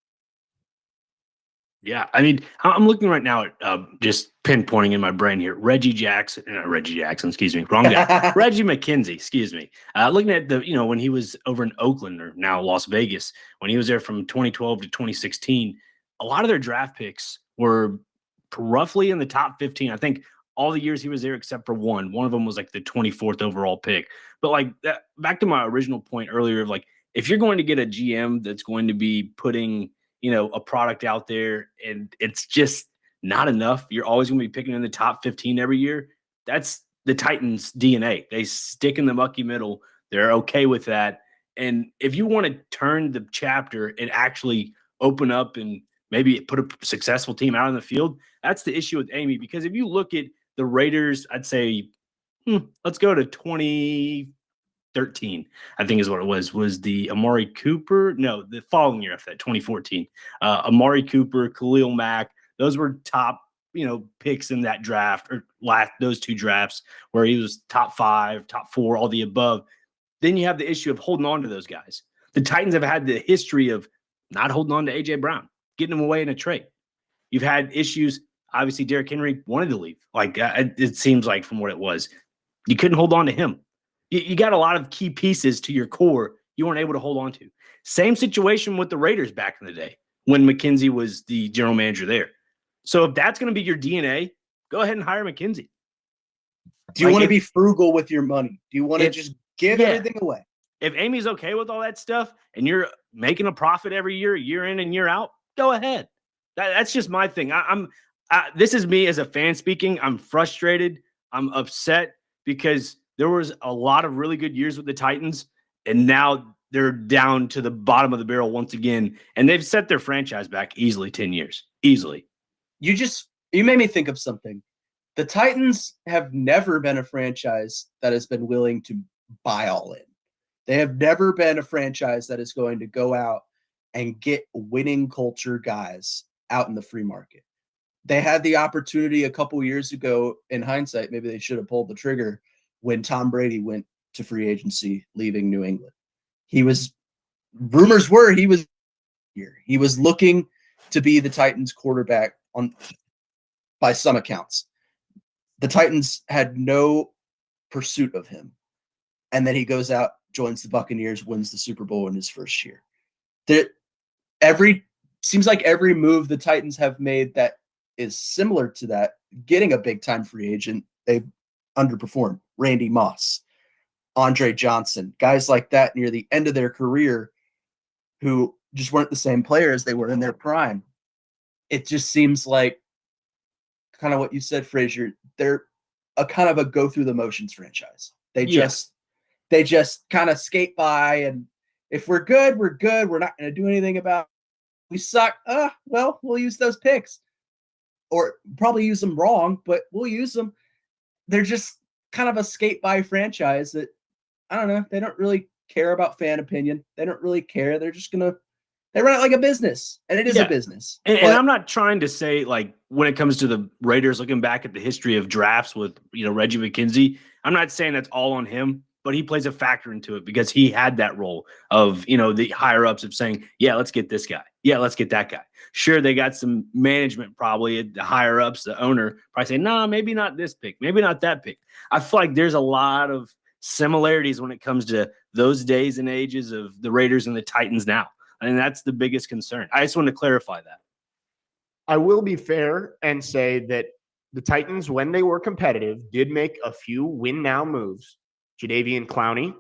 Yeah, I mean, I'm looking right now at just pinpointing in my brain here. Reggie Jackson, not Reggie Jackson, excuse me, wrong guy. Reggie McKenzie, excuse me. Looking at when he was over in Oakland or now Las Vegas, when he was there from 2012 to 2016, a lot of their draft picks were roughly in the top 15. I think all the years he was there except for one. One of them was like the 24th overall pick. But like that, back to my original point earlier of like, if you're going to get a GM that's going to be putting a product out there and it's just not enough, you're always going to be picking in the top 15 every year. That's the Titans DNA. They stick in the mucky middle. They're okay with that. And if you want to turn the chapter and actually open up and maybe put a successful team out on the field, that's the issue with Amy. Because if you look at the Raiders, I'd say, let's go to 2013, I think is what it was the Amari Cooper. No, the following year after that, 2014. Amari Cooper, Khalil Mack, those were top, picks in that draft or those two drafts where he was top 5, top 4, all the above. Then you have the issue of holding on to those guys. The Titans have had the history of not holding on to A.J. Brown, getting him away in a trade. You've had issues. Obviously, Derrick Henry wanted to leave. Like it seems like from what it was, you couldn't hold on to him. You got a lot of key pieces to your core you weren't able to hold on to. Same situation with the Raiders back in the day when McKenzie was the general manager there. So if that's going to be your DNA, go ahead and hire McKenzie. Do you want to be frugal with your money? Do you want to just give everything away? If Amy's okay with all that stuff and you're making a profit every year in and year out, go ahead. That's just my thing. This is me as a fan speaking. I'm frustrated. I'm upset because there was a lot of really good years with the Titans, and now they're down to the bottom of the barrel once again, and they've set their franchise back easily 10 years. Easily. You made me think of something. The Titans have never been a franchise that has been willing to buy all in. They have never been a franchise that is going to go out and get winning culture guys out in the free market. They had the opportunity a couple years ago. In hindsight, maybe they should have pulled the trigger when Tom Brady went to free agency, leaving New England. Rumors were he was looking to be the Titans quarterback by some accounts. The Titans had no pursuit of him. And then he goes out, joins the Buccaneers, wins the Super Bowl in his first year. Seems like every move the Titans have made that is similar to that, getting a big-time free agent, they've underperformed. Randy Moss, Andre Johnson, guys like that near the end of their career who just weren't the same players they were in their prime. It just seems like kind of what you said, Frazier, they're a kind of a go through the motions franchise. They just kind of skate by, and if we're good, we're good. We're not going to do anything about it. We suck. Well, we'll use those picks, or probably use them wrong, but we'll use them. They're just kind of a skate by franchise that, I don't know, they don't really care about fan opinion. They don't really care. They're just they run it like a business, and it is a business. And I'm not trying to say, like, when it comes to the Raiders, looking back at the history of drafts with, Reggie McKenzie, I'm not saying that's all on him, but he plays a factor into it because he had that role of, the higher ups of saying, yeah, let's get this guy. Yeah, let's get that guy. Sure, they got some management probably at the higher ups, the owner probably saying, nah, maybe not this pick, maybe not that pick. I feel like there's a lot of similarities when it comes to those days and ages of the Raiders and the Titans now. And that's the biggest concern. I just want to clarify that. I will be fair and say that the Titans, when they were competitive, did make a few win now moves. Jadeveon Clowney.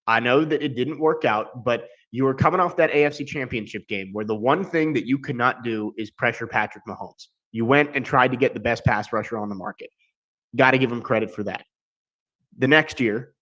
I know that it didn't work out, but you were coming off that AFC Championship game where the one thing that you could not do is pressure Patrick Mahomes. You went and tried to get the best pass rusher on the market. Got to give him credit for that. The next year,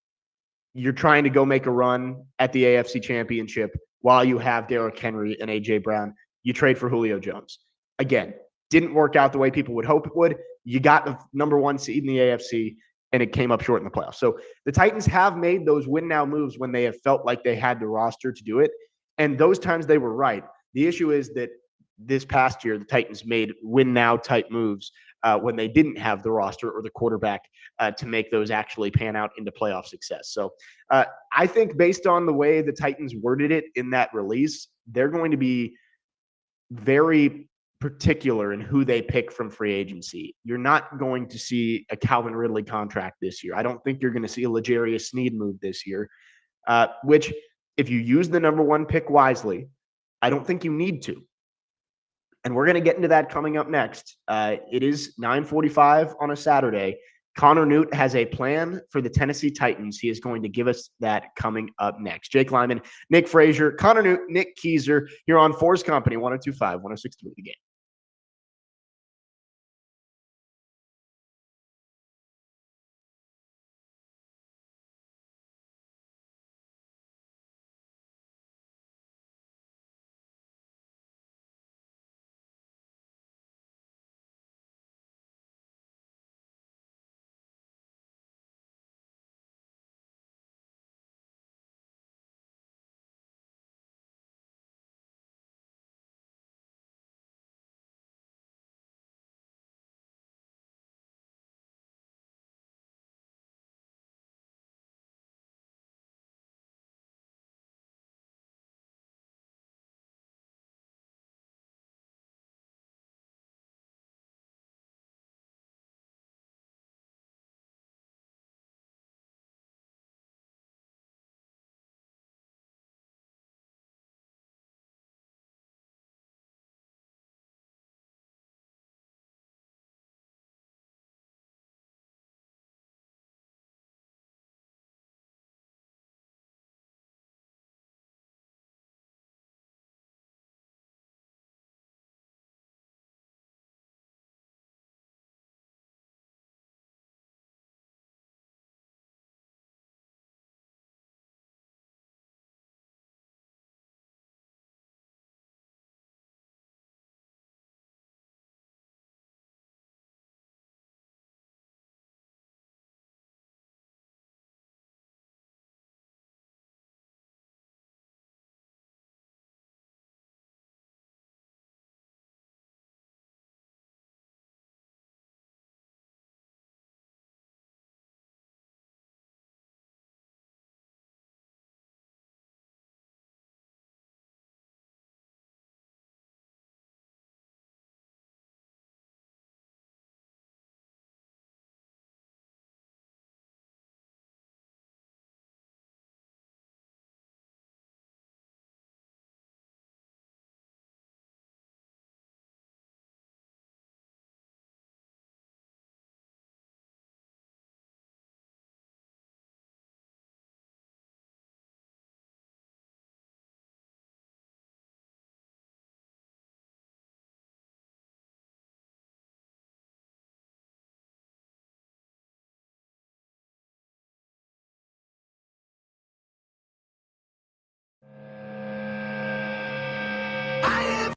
you're trying to go make a run at the AFC Championship while you have Derrick Henry and A.J. Brown. You trade for Julio Jones. Again, didn't work out the way people would hope it would. You got the number 1 seed in the AFC, and it came up short in the playoffs. So the Titans have made those win-now moves when they have felt like they had the roster to do it, and those times they were right. The issue is that this past year, the Titans made win-now type moves when they didn't have the roster or the quarterback to make those actually pan out into playoff success. So I think based on the way the Titans worded it in that release, they're going to be very particular in who they pick from free agency. You're not going to see a Calvin Ridley contract this year. I don't think you're going to see a L'Jarius Sneed move this year, which if you use the number one pick wisely, I don't think you need to. And we're going to get into that coming up next. It is 9:45 on a Saturday. Connor Newt has a plan for the Tennessee Titans. He is going to give us that coming up next. Jake Lyman, Nick Frazier, Connor Newt, Nick Keyser here on 4's Company, 102.5, 106.3 The Game.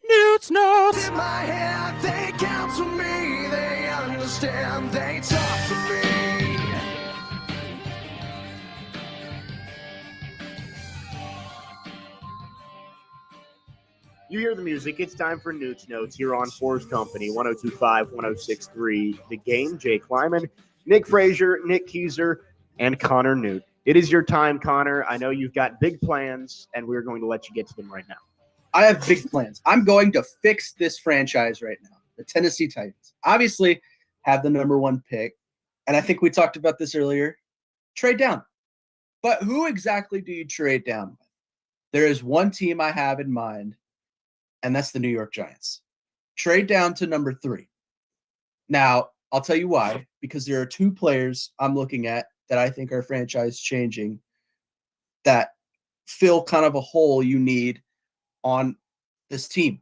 Newt's notes. In my head, they counsel me, they understand, they talk to me. You hear the music. It's time for Newt's Notes here on 4's Company, 102.5, 106.3 The Game. Jake Lyman, Nick Frazier, Nick Keyser, and Connor Newt. It is your time, Connor. I know you've got big plans, and we're going to let you get to them right now. I have big plans. I'm going to fix this franchise right now. The Tennessee Titans obviously have the number one pick. And I think we talked about this earlier. Trade down. But who exactly do you trade down with? There is one team I have in mind, and that's the New York Giants. Trade down to number 3. Now, I'll tell you why. Because there are 2 players I'm looking at that I think are franchise changing that fill kind of a hole you need on this team.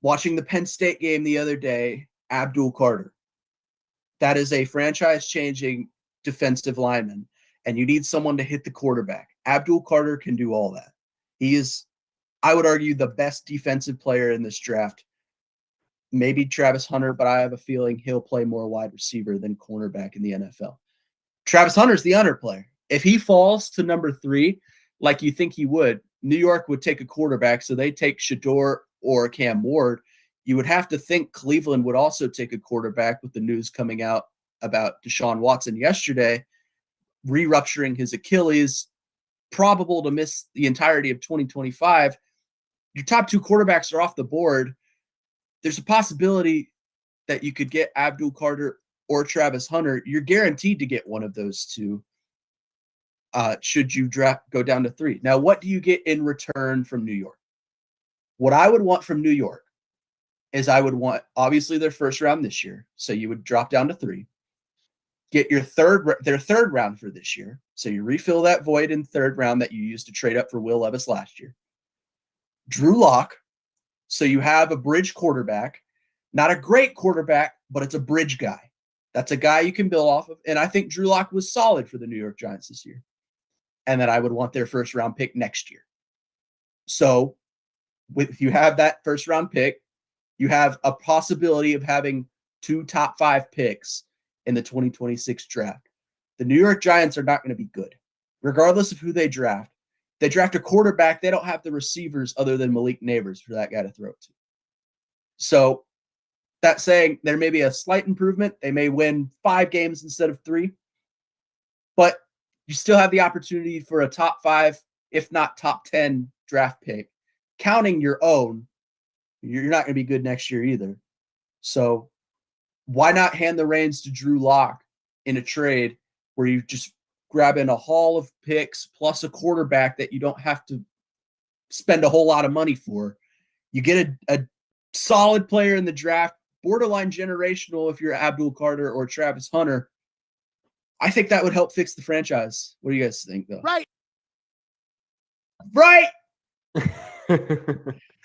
Watching the Penn State game the other day, Abdul Carter. That is a franchise-changing defensive lineman, and you need someone to hit the quarterback. Abdul Carter can do all that. He is, I would argue, the best defensive player in this draft. Maybe Travis Hunter, but I have a feeling he'll play more wide receiver than cornerback in the NFL. Travis Hunter's the under player. If he falls to number 3, like you think he would, New York would take a quarterback, so they take Shador or Cam Ward. You would have to think Cleveland would also take a quarterback with the news coming out about Deshaun Watson yesterday, re-rupturing his Achilles, probable to miss the entirety of 2025. Your top 2 quarterbacks are off the board. there's a possibility that you could get Abdul Carter or Travis Hunter. You're guaranteed to get one of those two. Should you go down to 3. Now, what do you get in return from New York? What I would want from New York is I would want, obviously, their first round this year. So you would drop down to 3. Get their third round for this year. So you refill that void in third round that you used to trade up for Will Levis last year. Drew Lock. So you have a bridge quarterback, not a great quarterback, but it's a bridge guy. That's a guy you can build off of. And I think Drew Lock was solid for the New York Giants this year. And then I would want their first round pick next year. So if you have that first round pick, you have a possibility of having 2 top 5 picks in the 2026 draft. The New York Giants are not going to be good, regardless of who they draft. They draft a quarterback. They don't have the receivers other than Malik Neighbors for that guy to throw to. So that's saying there may be a slight improvement. They may win 5 games instead of 3, but you still have the opportunity for a top 5, if not top 10 draft pick. Counting your own, you're not going to be good next year either. So why not hand the reins to Drew Lock in a trade where you just grab in a haul of picks plus a quarterback that you don't have to spend a whole lot of money for? You get a solid player in the draft, borderline generational if you're Abdul Carter or Travis Hunter. I think that would help fix the franchise. What do you guys think, though? Right.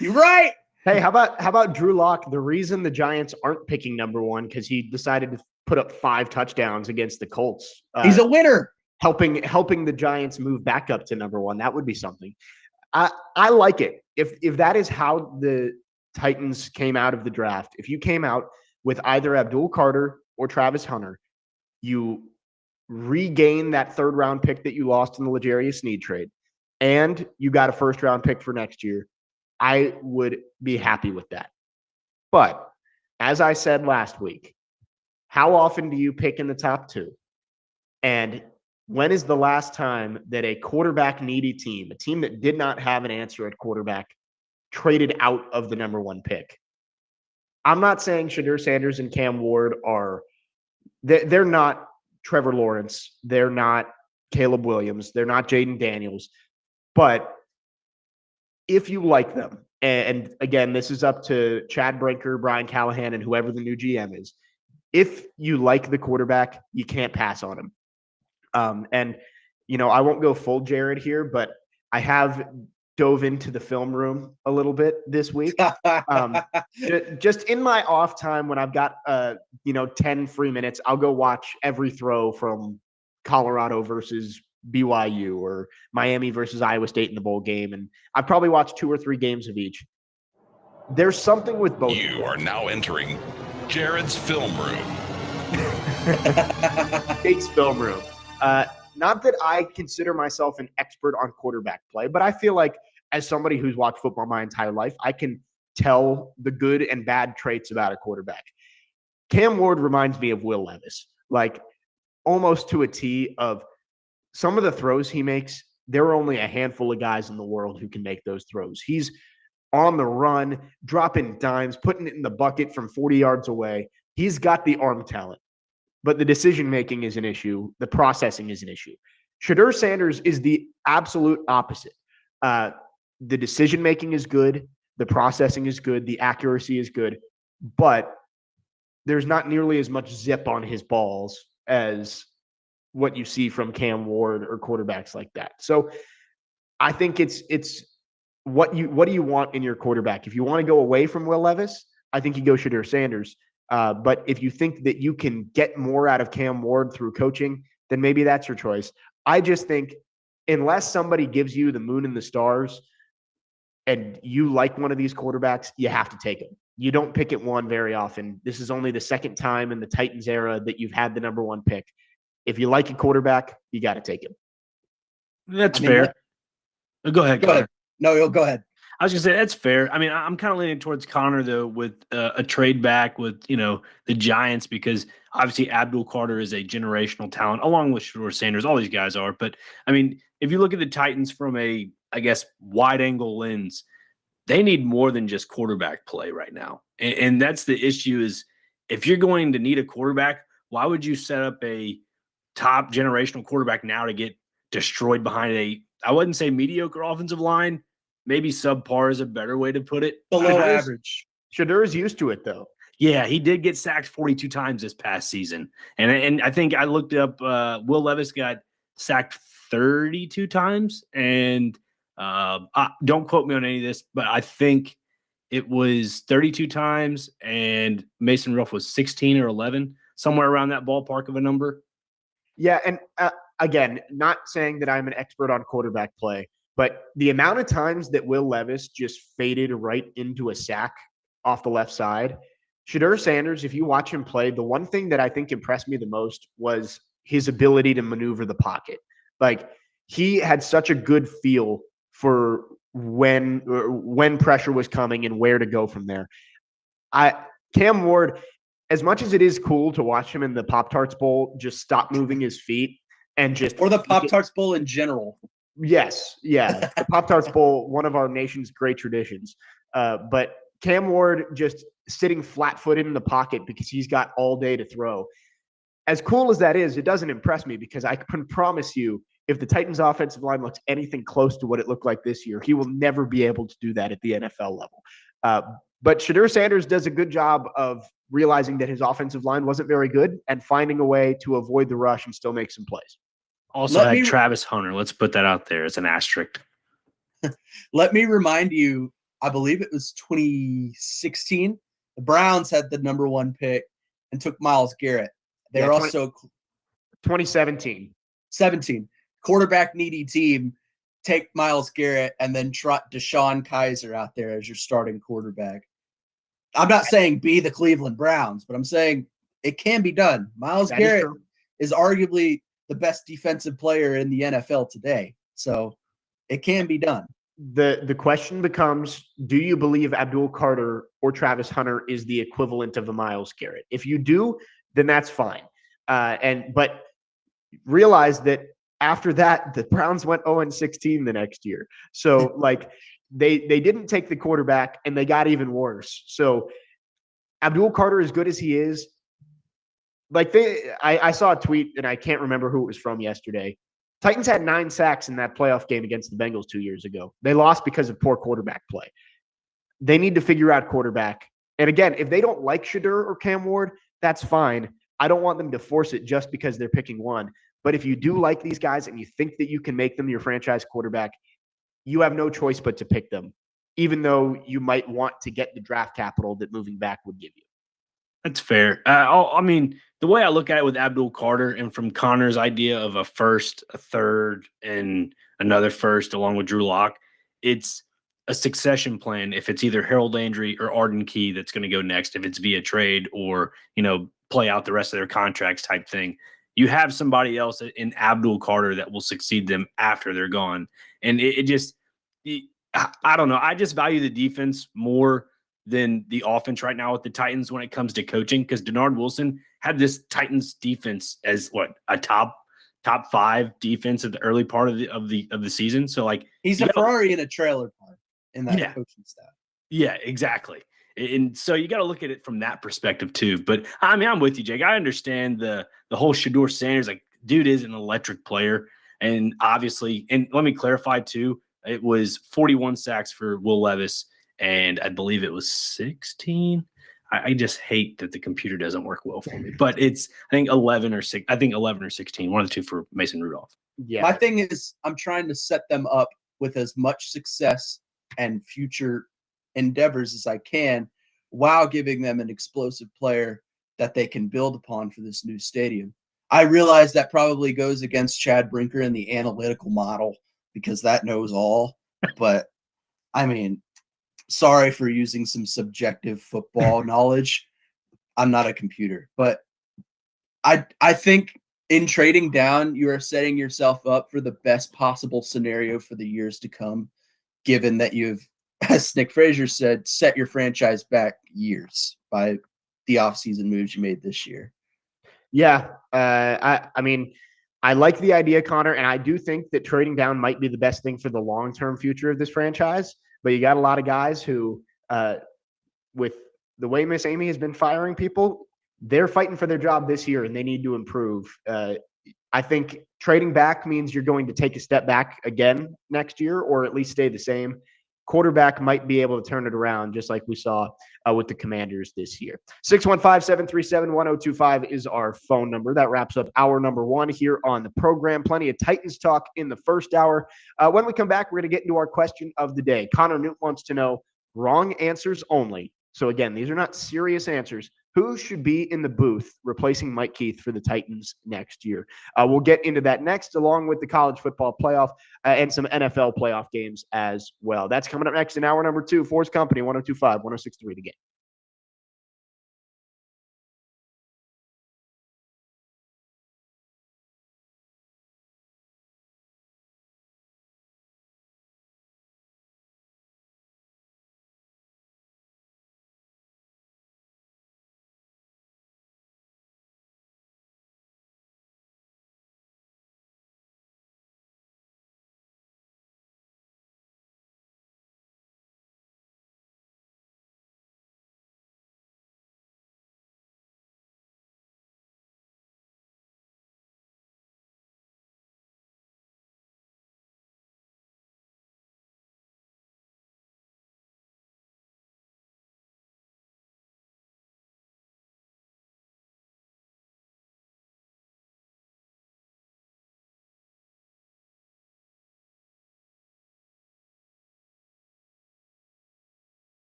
You're right. Hey, how about Drew Lock? The reason the Giants aren't picking number 1 because he decided to put up 5 touchdowns against the Colts. He's a winner. Helping the Giants move back up to number 1. That would be something. I like it. If that is how the Titans came out of the draft, if you came out with either Abdul Carter or Travis Hunter, you regain that 3rd round pick that you lost in the L'Jarius Sneed trade, and you got a 1st round pick for next year, I would be happy with that. But as I said last week, how often do you pick in the top 2? And when is the last time that a quarterback needy team, a team that did not have an answer at quarterback, traded out of the number 1 pick? I'm not saying Shadur Sanders and Cam Ward they're not Trevor Lawrence. They're not Caleb Williams. They're not Jaden Daniels. But if you like them, and again, this is up to Chad Brinker, Brian Callahan, and whoever the new GM is. If you like the quarterback, you can't pass on him. And, I won't go full Jared here, but I have dove into the film room a little bit this week. Just in my off time when I've got, 10 free minutes, I'll go watch every throw from Colorado versus BYU or Miami versus Iowa State in the bowl game. And I've probably watched 2 or 3 games of each. There's something with both. You are now entering Jared's film room. Jake's film room. Not that I consider myself an expert on quarterback play, but I feel like as somebody who's watched football my entire life, I can tell the good and bad traits about a quarterback. Cam Ward reminds me of Will Levis, like almost to a T of some of the throws he makes. There are only a handful of guys in the world who can make those throws. He's on the run, dropping dimes, putting it in the bucket from 40 yards away. He's got the arm talent. But the decision-making is an issue. The processing is an issue. Shadur Sanders is the absolute opposite. The decision-making is good. The processing is good. The accuracy is good. But there's not nearly as much zip on his balls as what you see from Cam Ward or quarterbacks like that. So I think it's what do you want in your quarterback? If you want to go away from Will Levis, I think you go Shadur Sanders. But if you think that you can get more out of Cam Ward through coaching, then maybe that's your choice. I just think unless somebody gives you the moon and the stars and you like one of these quarterbacks, you have to take him. You don't pick at 1 very often. This is only the 2nd time in the Titans era that you've had the number 1 pick. If you like a quarterback, you got to take him. That's fair. Go ahead. Go ahead. No, you'll go ahead. I was gonna say that's fair. I mean, I'm kind of leaning towards Connor though with a trade back with the Giants because obviously Abdul Carter is a generational talent along with Shadur Sanders. All these guys are, but I mean, if you look at the Titans from a wide angle lens, they need more than just quarterback play right now. And that's the issue is if you're going to need a quarterback, why would you set up a top generational quarterback now to get destroyed behind I wouldn't say mediocre offensive line. Maybe subpar is a better way to put it. Below average. Shadur's used to it, though. Yeah, he did get sacked 42 times this past season. And I think I looked up Will Levis got sacked 32 times. And don't quote me on any of this, but I think it was 32 times and Mason Rudolph was 16 or 11, somewhere around that ballpark of a number. Yeah, and again, not saying that I'm an expert on quarterback play, but the amount of times that Will Levis just faded right into a sack off the left side, Shedeur Sanders, if you watch him play, the one thing that I think impressed me the most was his ability to maneuver the pocket. Like, he had such a good feel for when pressure was coming and where to go from there. Cam Ward, as much as it is cool to watch him in the Pop-Tarts Bowl just stop moving his feet and just or the Pop-Tarts Bowl in general. Yes, yeah. The Pop-Tarts Bowl, one of our nation's great traditions. But Cam Ward just sitting flat-footed in the pocket because he's got all day to throw. As cool as that is, it doesn't impress me because I can promise you if the Titans offensive line looks anything close to what it looked like this year, he will never be able to do that at the NFL level. But Shedeur Sanders does a good job of realizing that his offensive line wasn't very good and finding a way to avoid the rush and still make some plays. Also had Travis Hunter. Let's put that out there as an asterisk. Let me remind you, I believe it was 2016. The Browns had the number 1 pick and took Myles Garrett. They're also 2017. 17. Quarterback needy team. Take Myles Garrett and then trot Deshaun Kaiser out there as your starting quarterback. I'm not saying be the Cleveland Browns, but I'm saying it can be done. Myles Garrett is arguably the best defensive player in the NFL today. So it can be done. The question becomes, do you believe Abdul Carter or Travis Hunter is the equivalent of a Myles Garrett? If you do, then that's fine. But realize that after that, the Browns went 0-16 the next year. So like they didn't take the quarterback and they got even worse. So Abdul Carter, as good as he is, like I saw a tweet and I can't remember who it was from yesterday. Titans had 9 sacks in that playoff game against the Bengals 2 years ago. They lost because of poor quarterback play. They need to figure out quarterback. And again, if they don't like Shedeur or Cam Ward, that's fine. I don't want them to force it just because they're picking one. But if you do like these guys and you think that you can make them your franchise quarterback, you have no choice but to pick them, even though you might want to get the draft capital that moving back would give you. That's fair. I mean, the way I look at it with Abdul Carter and from Connor's idea of a first, a third, and another first along with Drew Lock, it's a succession plan. If it's either Harold Landry or Arden Key that's going to go next, if it's via trade or, play out the rest of their contracts type thing, you have somebody else in Abdul Carter that will succeed them after they're gone. And I don't know. I just value the defense more than the offense right now with the Titans when it comes to coaching, because Denard Wilson had this Titans defense as a top 5 defense at the early part of the season. So like he's a Ferrari in a trailer park in that coaching staff. Yeah, exactly. And so you got to look at it from that perspective too. But I mean, I'm with you, Jake. I understand the whole Shedeur Sanders. Like, dude is an electric player, and obviously, and let me clarify too. It was 41 sacks for Will Levis, and I believe it was 16. I just hate that the computer doesn't work well for me. But it's I think 11 or 16, one of the two for Mason Rudolph. Yeah. My thing is I'm trying to set them up with as much success and future endeavors as I can while giving them an explosive player that they can build upon for this new stadium. I realize that probably goes against Chad Brinker and the analytical model because that knows all. But I mean, sorry for using some subjective football knowledge. I'm not a computer, but I think in trading down, you are setting yourself up for the best possible scenario for the years to come, given that you've, as Nick Frazier said, set your franchise back years by the offseason moves you made this year. Yeah. I mean, I like the idea, Connor, and I do think that trading down might be the best thing for the long-term future of this franchise. but you got a lot of guys who, with the way Miss Amy has been firing people, they're fighting for their job this year and they need to improve. I think trading back means you're going to take a step back again next year, or at least stay the same. Quarterback might be able to turn it around, just like we saw with the Commanders this year. 615-737-1025 is our phone number. That wraps up hour number 1 here on the program. Plenty of Titans talk in the first hour. When we come back, we're going to get into our question of the day. Connor Newt wants to know wrong answers only. So again, these are not serious answers. Who should be in the booth replacing Mike Keith for the Titans next year? We'll get into that next, along with the college football playoff and some NFL playoff games as well. That's coming up next in hour number 2. 4's Company, 102.5, 106.3 The Game.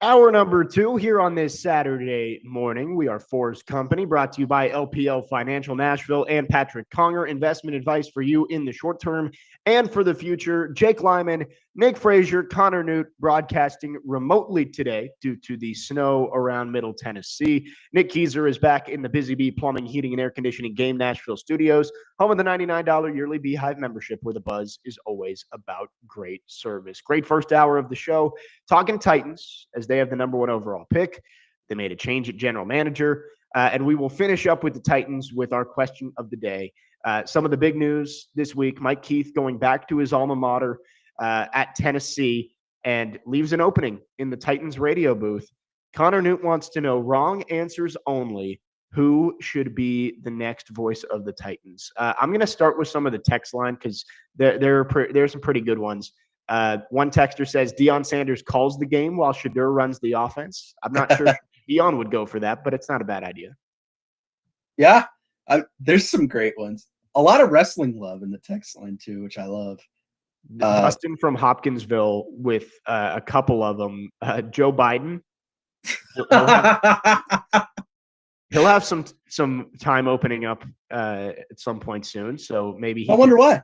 Hour number 2 here on this Saturday morning. We are 4's Company, brought to you by LPL Financial Nashville and Patrick Conger. Investment advice for you in the short term and for the future. Jake Lyman, Nick Frazier, Connor Newt broadcasting remotely today due to the snow around Middle Tennessee. Nick Keyser is back in the Busy Bee Plumbing, Heating, and Air Conditioning Game Nashville studios, home of the $99 yearly Beehive membership, where the buzz is always about great service. Great first hour of the show. Talking Titans, as they have the number 1 overall pick. They made a change at general manager. And we will finish up with the Titans with our question of the day. Some of the big news this week, Mike Keith going back to his alma mater at Tennessee and leaves an opening in the Titans radio booth. Connor Newt wants to know, wrong answers only, who should be the next voice of the Titans? I'm going to start with some of the text line because there are some pretty good ones. One texter says Deion Sanders calls the game while Shedeur runs the offense. I'm not sure Deion would go for that, but it's not a bad idea. Yeah, there's some great ones. A lot of wrestling love in the text line too, which I love. Dustin from Hopkinsville with a couple of them. Joe Biden. He'll have some time opening up at some point soon, so maybe I wonder why.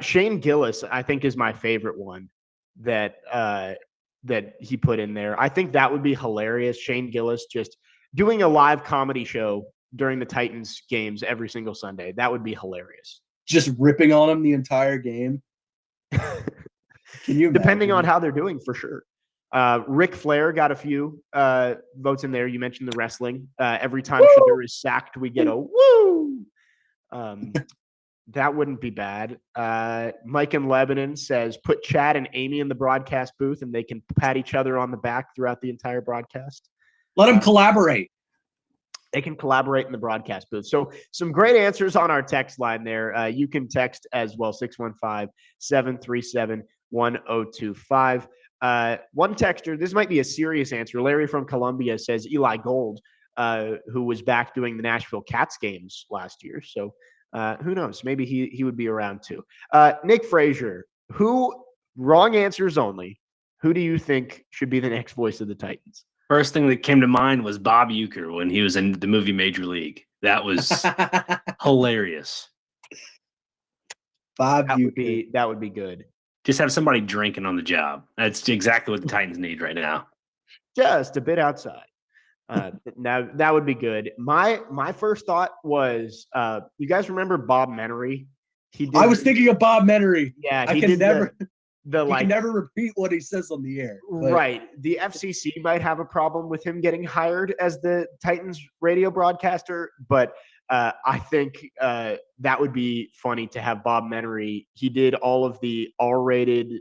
Shane Gillis, I think, is my favorite one that he put in there. I think that would be hilarious. Shane Gillis just doing a live comedy show during the Titans games every single Sunday. That would be hilarious. Just ripping on him the entire game. Can you Depending imagine? on how they're doing, for sure. Ric Flair got a few votes in there. You mentioned the wrestling. Every time Shedeur is sacked, we get a woo. That wouldn't be bad. Mike in Lebanon says, put Chad and Amy in the broadcast booth and they can pat each other on the back throughout the entire broadcast. Let them collaborate. They can collaborate in the broadcast booth. So some great answers on our text line there. You can text as well, 615-737-1025. One texter, this might be a serious answer. Larry from Columbia says Eli Gold, who was back doing the Nashville Cats games last year. So who knows? Maybe he would be around too. Nick Frazier, wrong answers only. Who do you think should be the next voice of the Titans? First thing that came to mind was Bob Uecker when he was in the movie Major League. That was hilarious. Bob That Uecker. would be good. Just have somebody drinking on the job. That's exactly what the Titans need right now. Just a bit outside. Now that would be good. My first thought was, you guys remember Bob Menery? I was thinking of Bob Menery. Yeah, he can never repeat what he says on the air. Right. The FCC might have a problem with him getting hired as the Titans radio broadcaster, but I think that would be funny to have Bob Menery. He did all of the R-rated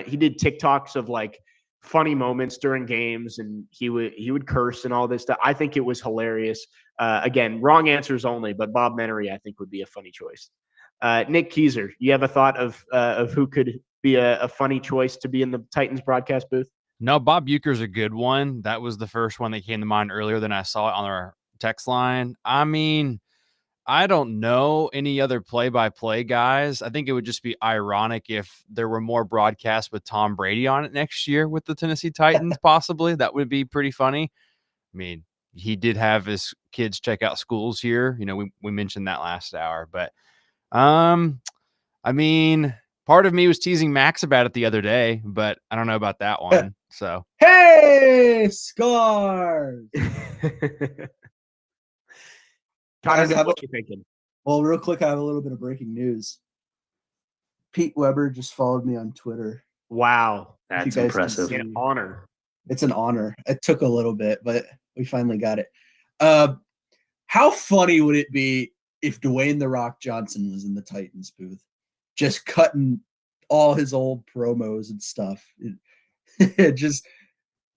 he did TikToks of like funny moments during games, and he would curse and all this stuff. I think it was hilarious. Again, wrong answers only, but Bob Menery I think would be a funny choice. Nick Keyser, you have a thought of who could be a funny choice to be in the Titans broadcast booth? No, Bob Uecker's a good one. That was the first one that came to mind earlier than I saw it on our text line. I mean, I don't know any other play-by-play guys. I think it would just be ironic if there were more broadcasts with Tom Brady on it next year with the Tennessee Titans, possibly. That would be pretty funny. I mean, he did have his kids check out schools here. You know, we mentioned that last hour. But, I mean, part of me was teasing Max about it the other day, but I don't know about that one. So, hey, scars. Guys, what you thinking? Well, real quick, I have a little bit of breaking news. Pete Weber just followed me on Twitter. Wow, that's impressive. An honor. It's an honor. It took a little bit, but we finally got it. How funny would it be if Dwayne "The Rock" Johnson was in the Titans booth, just cutting all his old promos and stuff? It just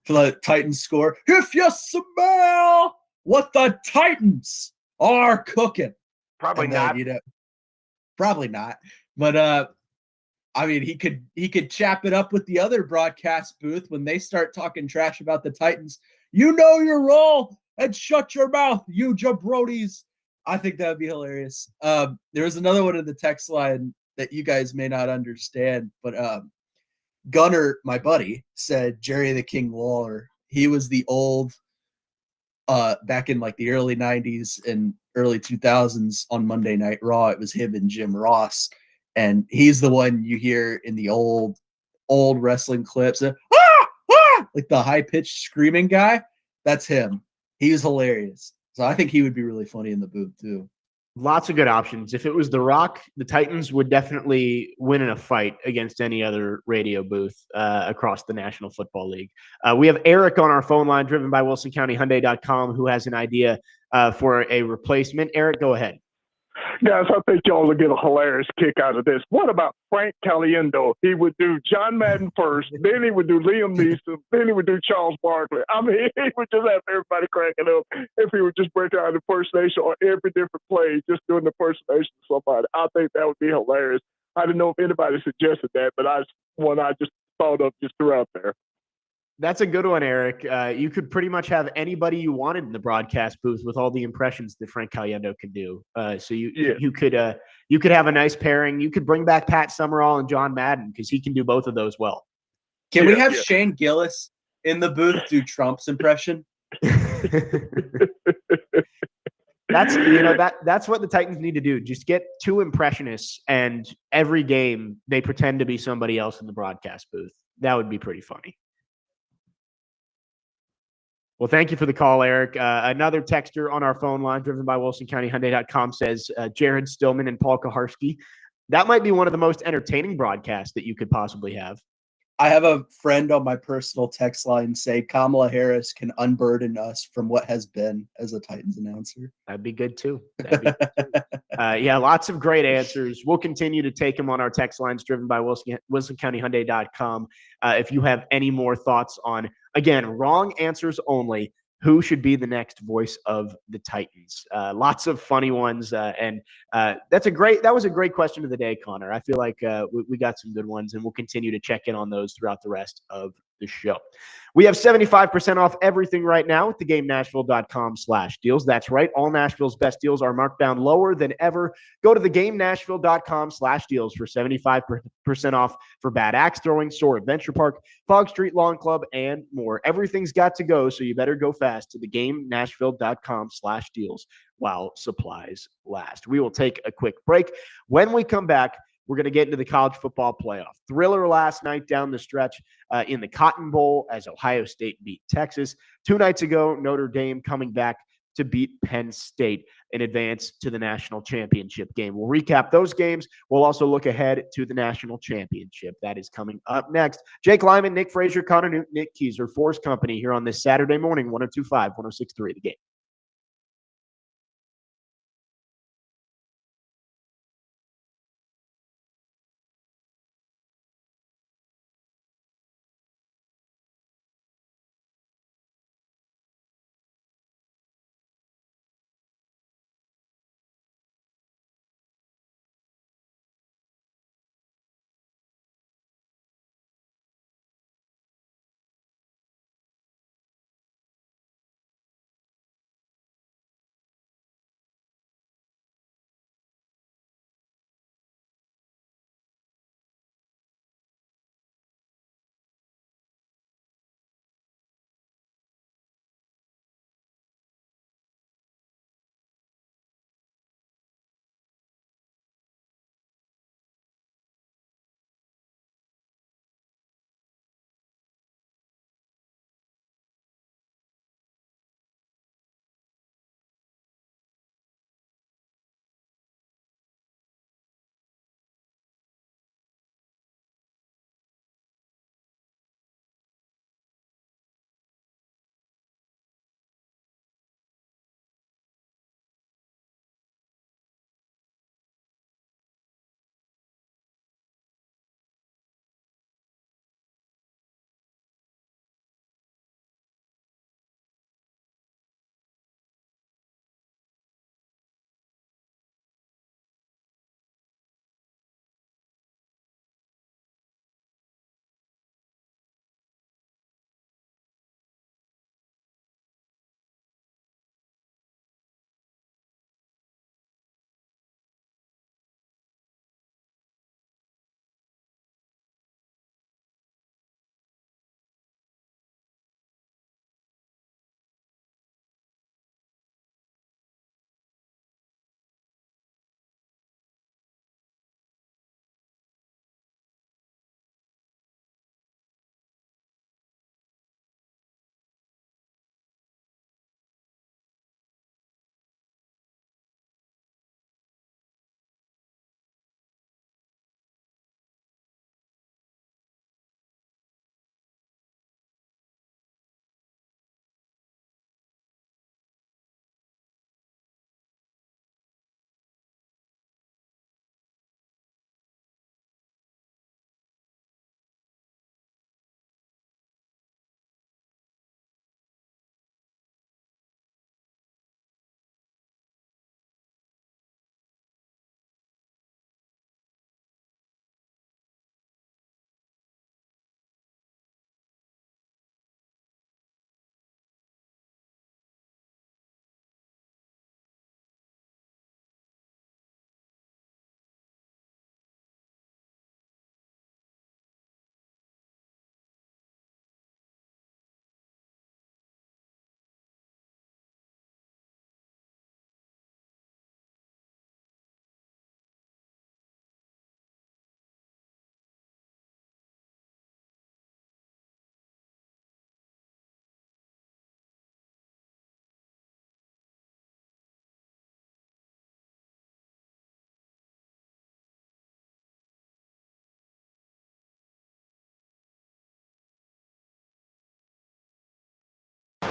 for the Titans score. If you smell what the Titans are cooking, Probably not. Probably not. But I mean, he could chap it up with the other broadcast booth when they start talking trash about the Titans. You know your role and shut your mouth, you jabronis. I think that would be hilarious. There was another one in the text line that you guys may not understand, but Gunner, my buddy, said Jerry the King Lawler. He was the old back in like the early 90s and early 2000s on Monday Night Raw. It was him and Jim Ross, and he's the one you hear in the old wrestling clips, like the high-pitched screaming guy. That's him. He's hilarious. So I think he would be really funny in the booth too. Lots of good options. If it was The Rock, the Titans would definitely win in a fight against any other radio booth across the National Football League. We have Eric on our phone line, driven by WilsonCountyHyundai.com, who has an idea for a replacement. Eric, go ahead. Guys, I think y'all will get a hilarious kick out of this. What about Frank Caliendo? He would do John Madden first, then he would do Liam Neeson, then he would do Charles Barkley. I mean, he would just have everybody cracking up if he would just break out an impersonation on every different play, just doing the impersonation of somebody. I think that would be hilarious. I didn't know if anybody suggested that, but I just thought of, just threw out there. That's a good one, Eric. You could pretty much have anybody you wanted in the broadcast booth with all the impressions that Frank Caliendo can do. So you could have a nice pairing. You could bring back Pat Summerall and John Madden because he can do both of those well. Can we have Shane Gillis in the booth do Trump's impression? That's what the Titans need to do. Just get two impressionists, and every game they pretend to be somebody else in the broadcast booth. That would be pretty funny. Well, thank you for the call, Eric. Another texter on our phone line, driven by WilsonCountyHyundai.com, says Jared Stillman and Paul Kaharski. That might be one of the most entertaining broadcasts that you could possibly have. I have a friend on my personal text line say Kamala Harris can unburden us from what has been as a Titans announcer. That'd be good too. Yeah, lots of great answers. We'll continue to take them on our text lines, driven by WilsonCountyHyundai.com. If you have any more thoughts on, again, wrong answers only, who should be the next voice of the Titans? Lots of funny ones, and that was a great question of the day, Connor. I feel like we got some good ones, and we'll continue to check in on those throughout the rest of the show. We have 75% off everything right now at thegamenashville.com/deals. That's right. All Nashville's best deals are marked down lower than ever. Go to thegamenashville.com/deals for 75% off for Bad Axe Throwing, Soar Adventure Park, Fog Street Lawn Club, and more. Everything's got to go, so you better go fast to thegamenashville.com/deals while supplies last. We will take a quick break. When we come back, we're going to get into the college football playoff. Thriller last night down the stretch in the Cotton Bowl as Ohio State beat Texas. 2 nights ago, Notre Dame coming back to beat Penn State in advance to the national championship game. We'll recap those games. We'll also look ahead to the national championship. That is coming up next. Jake Lyman, Nick Frazier, Connor Newton, Nick Keyser, 4's Company here on this Saturday morning, 102.5, 106.3 The Game.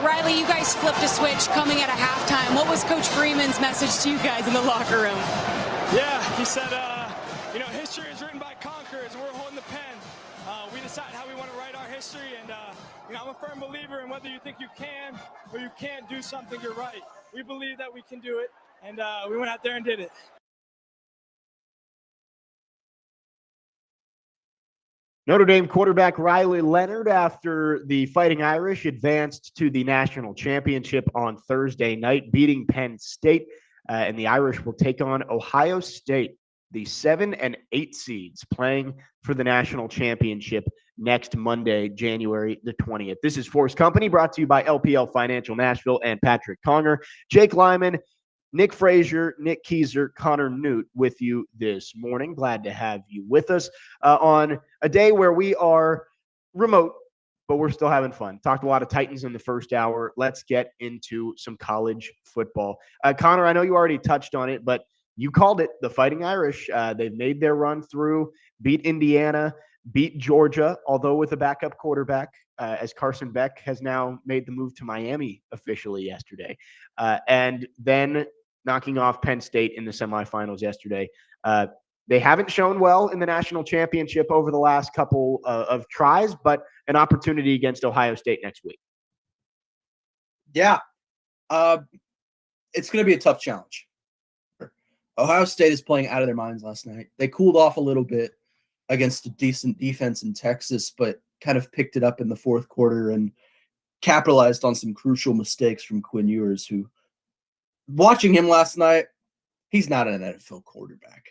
Riley, you guys flipped a switch coming at a halftime. What was Coach Freeman's message to you guys in the locker room? Yeah, he said, history is written by conquerors. We're holding the pen. We decide how we want to write our history, and I'm a firm believer in whether you think you can or you can't do something, you're right. We believe that we can do it, and we went out there and did it. Notre Dame quarterback Riley Leonard, after the Fighting Irish advanced to the national championship on Thursday night, beating Penn State, and the Irish will take on Ohio State, the 7 and 8 seeds, playing for the national championship next Monday, January the 20th. This is 4's Company, brought to you by LPL Financial Nashville and Patrick Conger. Jake Lyman, Nick Frazier, Nick Keyser, Connor Newt with you this morning. Glad to have you with us on a day where we are remote, but we're still having fun. Talked a lot of Titans in the first hour. Let's get into some college football. Connor, I know you already touched on it, but you called it the Fighting Irish. They've made their run through, beat Indiana, beat Georgia, although with a backup quarterback, as Carson Beck has now made the move to Miami officially yesterday. And then knocking off Penn State in the semifinals yesterday. They haven't shown well in the national championship over the last couple of tries, but an opportunity against Ohio State next week. Yeah. It's going to be a tough challenge. Ohio State is playing out of their minds last night. They cooled off a little bit against a decent defense in Texas, but kind of picked it up in the fourth quarter and capitalized on some crucial mistakes from Quinn Ewers, who, watching him last night, he's not an NFL quarterback.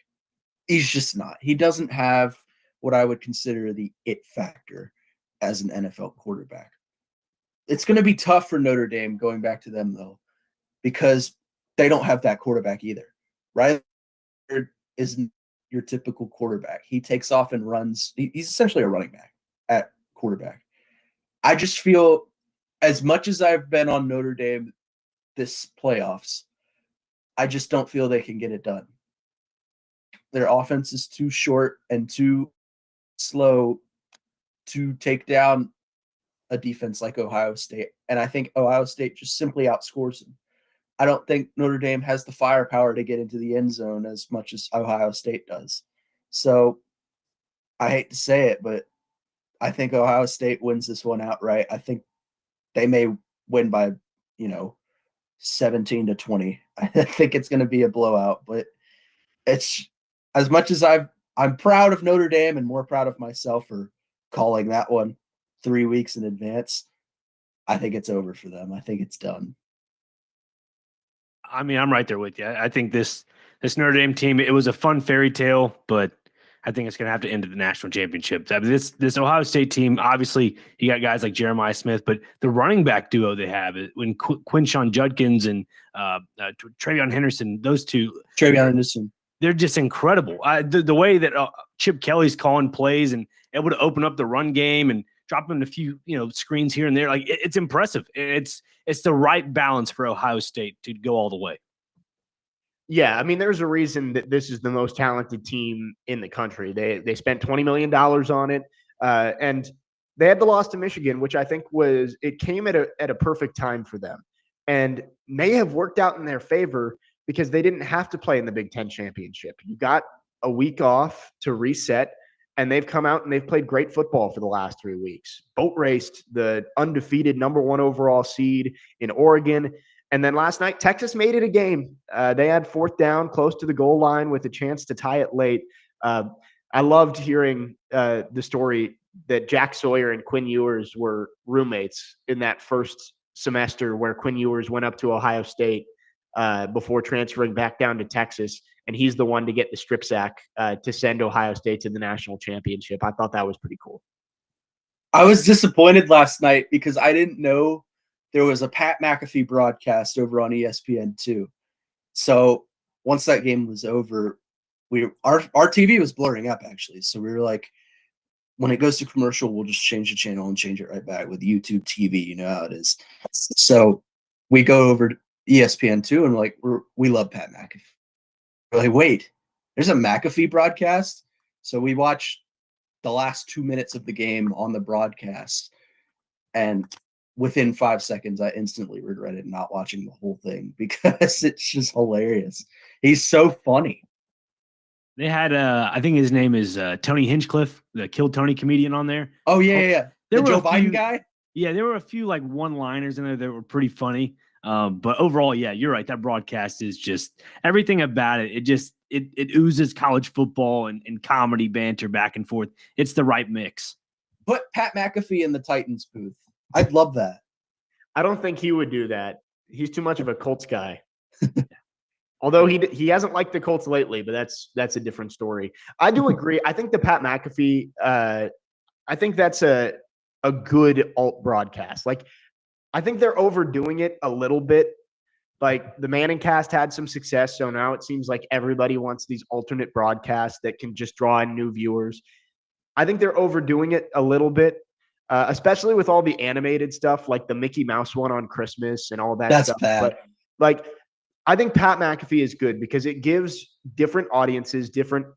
He's just not. He doesn't have what I would consider the it factor as an NFL quarterback. It's going to be tough for Notre Dame, going back to them, though, because they don't have that quarterback either. Riley isn't your typical quarterback. He takes off and runs. He's essentially a running back at quarterback. I just feel, as much as I've been on Notre Dame this playoffs, I just don't feel they can get it done. Their offense is too short and too slow to take down a defense like Ohio State. And I think Ohio State just simply outscores them. I don't think Notre Dame has the firepower to get into the end zone as much as Ohio State does. So I hate to say it, but I think Ohio State wins this one outright. I think they may win by, 17-20. I think it's going to be a blowout, but it's, as much as I'm proud of Notre Dame and more proud of myself for calling that one 3 weeks in advance, I think it's over for them. I think it's done. I mean, I'm right there with you. I think this Notre Dame team, it was a fun fairy tale, but I think it's going to have to end at the national championship. I mean, this Ohio State team, obviously, you got guys like Jeremiah Smith, but the running back duo they have, when Quinshon Judkins and Travion Henderson, those two, Travion Henderson, they're just incredible. The way that Chip Kelly's calling plays and able to open up the run game and drop them a few, screens here and there, like it's impressive. It's the right balance for Ohio State to go all the way. Yeah, I mean, there's a reason that this is the most talented team in the country. They spent $20 million on it, and they had the loss to Michigan, which I think came at a perfect time for them, and may have worked out in their favor because they didn't have to play in the Big Ten championship. You got a week off to reset, and they've come out and they've played great football for the last 3 weeks. Boat raced the undefeated #1 overall seed in Oregon. And then last night, Texas made it a game. They had fourth down close to the goal line with a chance to tie it late. I loved hearing the story that Jack Sawyer and Quinn Ewers were roommates in that first semester where Quinn Ewers went up to Ohio State before transferring back down to Texas. And he's the one to get the strip sack to send Ohio State to the national championship. I thought that was pretty cool. I was disappointed last night because I didn't know there was a Pat McAfee broadcast over on ESPN2. So once that game was over, our TV was blurring up, actually. So we were like, when it goes to commercial, we'll just change the channel and change it right back with YouTube TV. You know how it is. So we go over to ESPN2 and we love Pat McAfee. We're like, wait, there's a McAfee broadcast? So we watched the last 2 minutes of the game on the broadcast. And within 5 seconds, I instantly regretted not watching the whole thing because it's just hilarious. He's so funny. They had, I think his name is Tony Hinchcliffe, the Kill Tony comedian on there. Oh, yeah. There The were Joe a Biden few- guy? Yeah, there were a few like one-liners in there that were pretty funny. But overall, yeah, you're right. That broadcast is just everything about it. It oozes college football and comedy banter back and forth. It's the right mix. Put Pat McAfee in the Titans booth. I'd love that. I don't think he would do that. He's too much of a Colts guy. Although he hasn't liked the Colts lately, but that's a different story. I do agree. I think the Pat McAfee, I think that's a good alt broadcast. Like, I think they're overdoing it a little bit. Like, the Manning cast had some success, so now it seems like everybody wants these alternate broadcasts that can just draw in new viewers. I think they're overdoing it a little bit, especially with all the animated stuff, like the Mickey Mouse one on Christmas and all that That's stuff. bad. But like, I think Pat McAfee is good because it gives different audiences different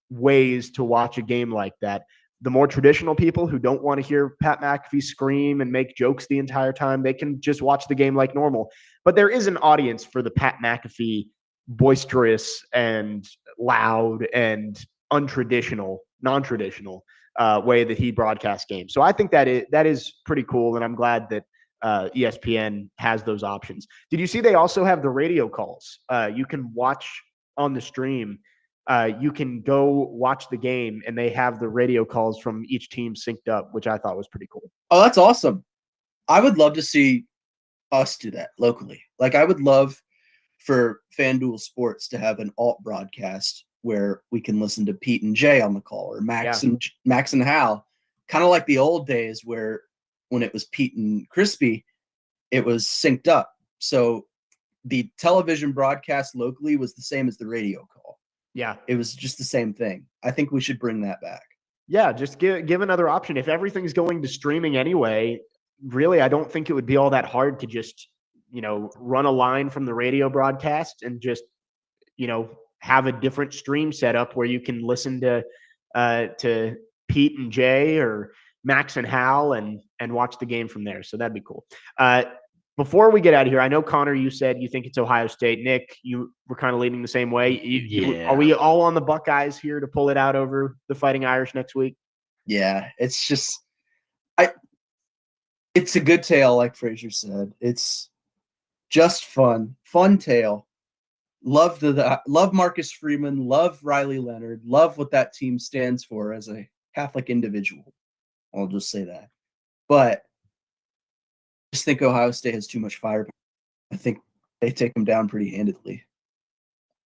ways to watch a game like that. The more traditional people who don't want to hear Pat McAfee scream and make jokes the entire time, they can just watch the game like normal. But there is an audience for the Pat McAfee boisterous and loud and non-traditional way that he broadcasts games. So I think that is pretty cool, and I'm glad that ESPN has those options. Did you see they also have the radio calls? You can watch on the stream. You can go watch the game, and they have the radio calls from each team synced up, which I thought was pretty cool. Oh, that's awesome. I would love to see us do that locally. Like, I would love for FanDuel Sports to have an alt broadcast where we can listen to Pete and Jay on the call, or Max and Hal, kind of like the old days where when it was Pete and Crispy, it was synced up. So the television broadcast locally was the same as the radio call. Yeah. It was just the same thing. I think we should bring that back. Yeah, just give another option. If everything's going to streaming anyway, really, I don't think it would be all that hard to just, run a line from the radio broadcast and just, have a different stream setup where you can listen to Pete and Jay or Max and Hal and watch the game from there. So that'd be cool. Before we get out of here, I know, Connor, you said you think it's Ohio State. Nick, you were kind of leaning the same way. Are we all on the Buckeyes here to pull it out over the Fighting Irish next week? Yeah, it's just it's a good tale, like Frazier said. It's just fun tale. Love Marcus Freeman, love Riley Leonard, love what that team stands for as a Catholic individual. I'll just say that. But I just think Ohio State has too much firepower. I think they take them down pretty handedly.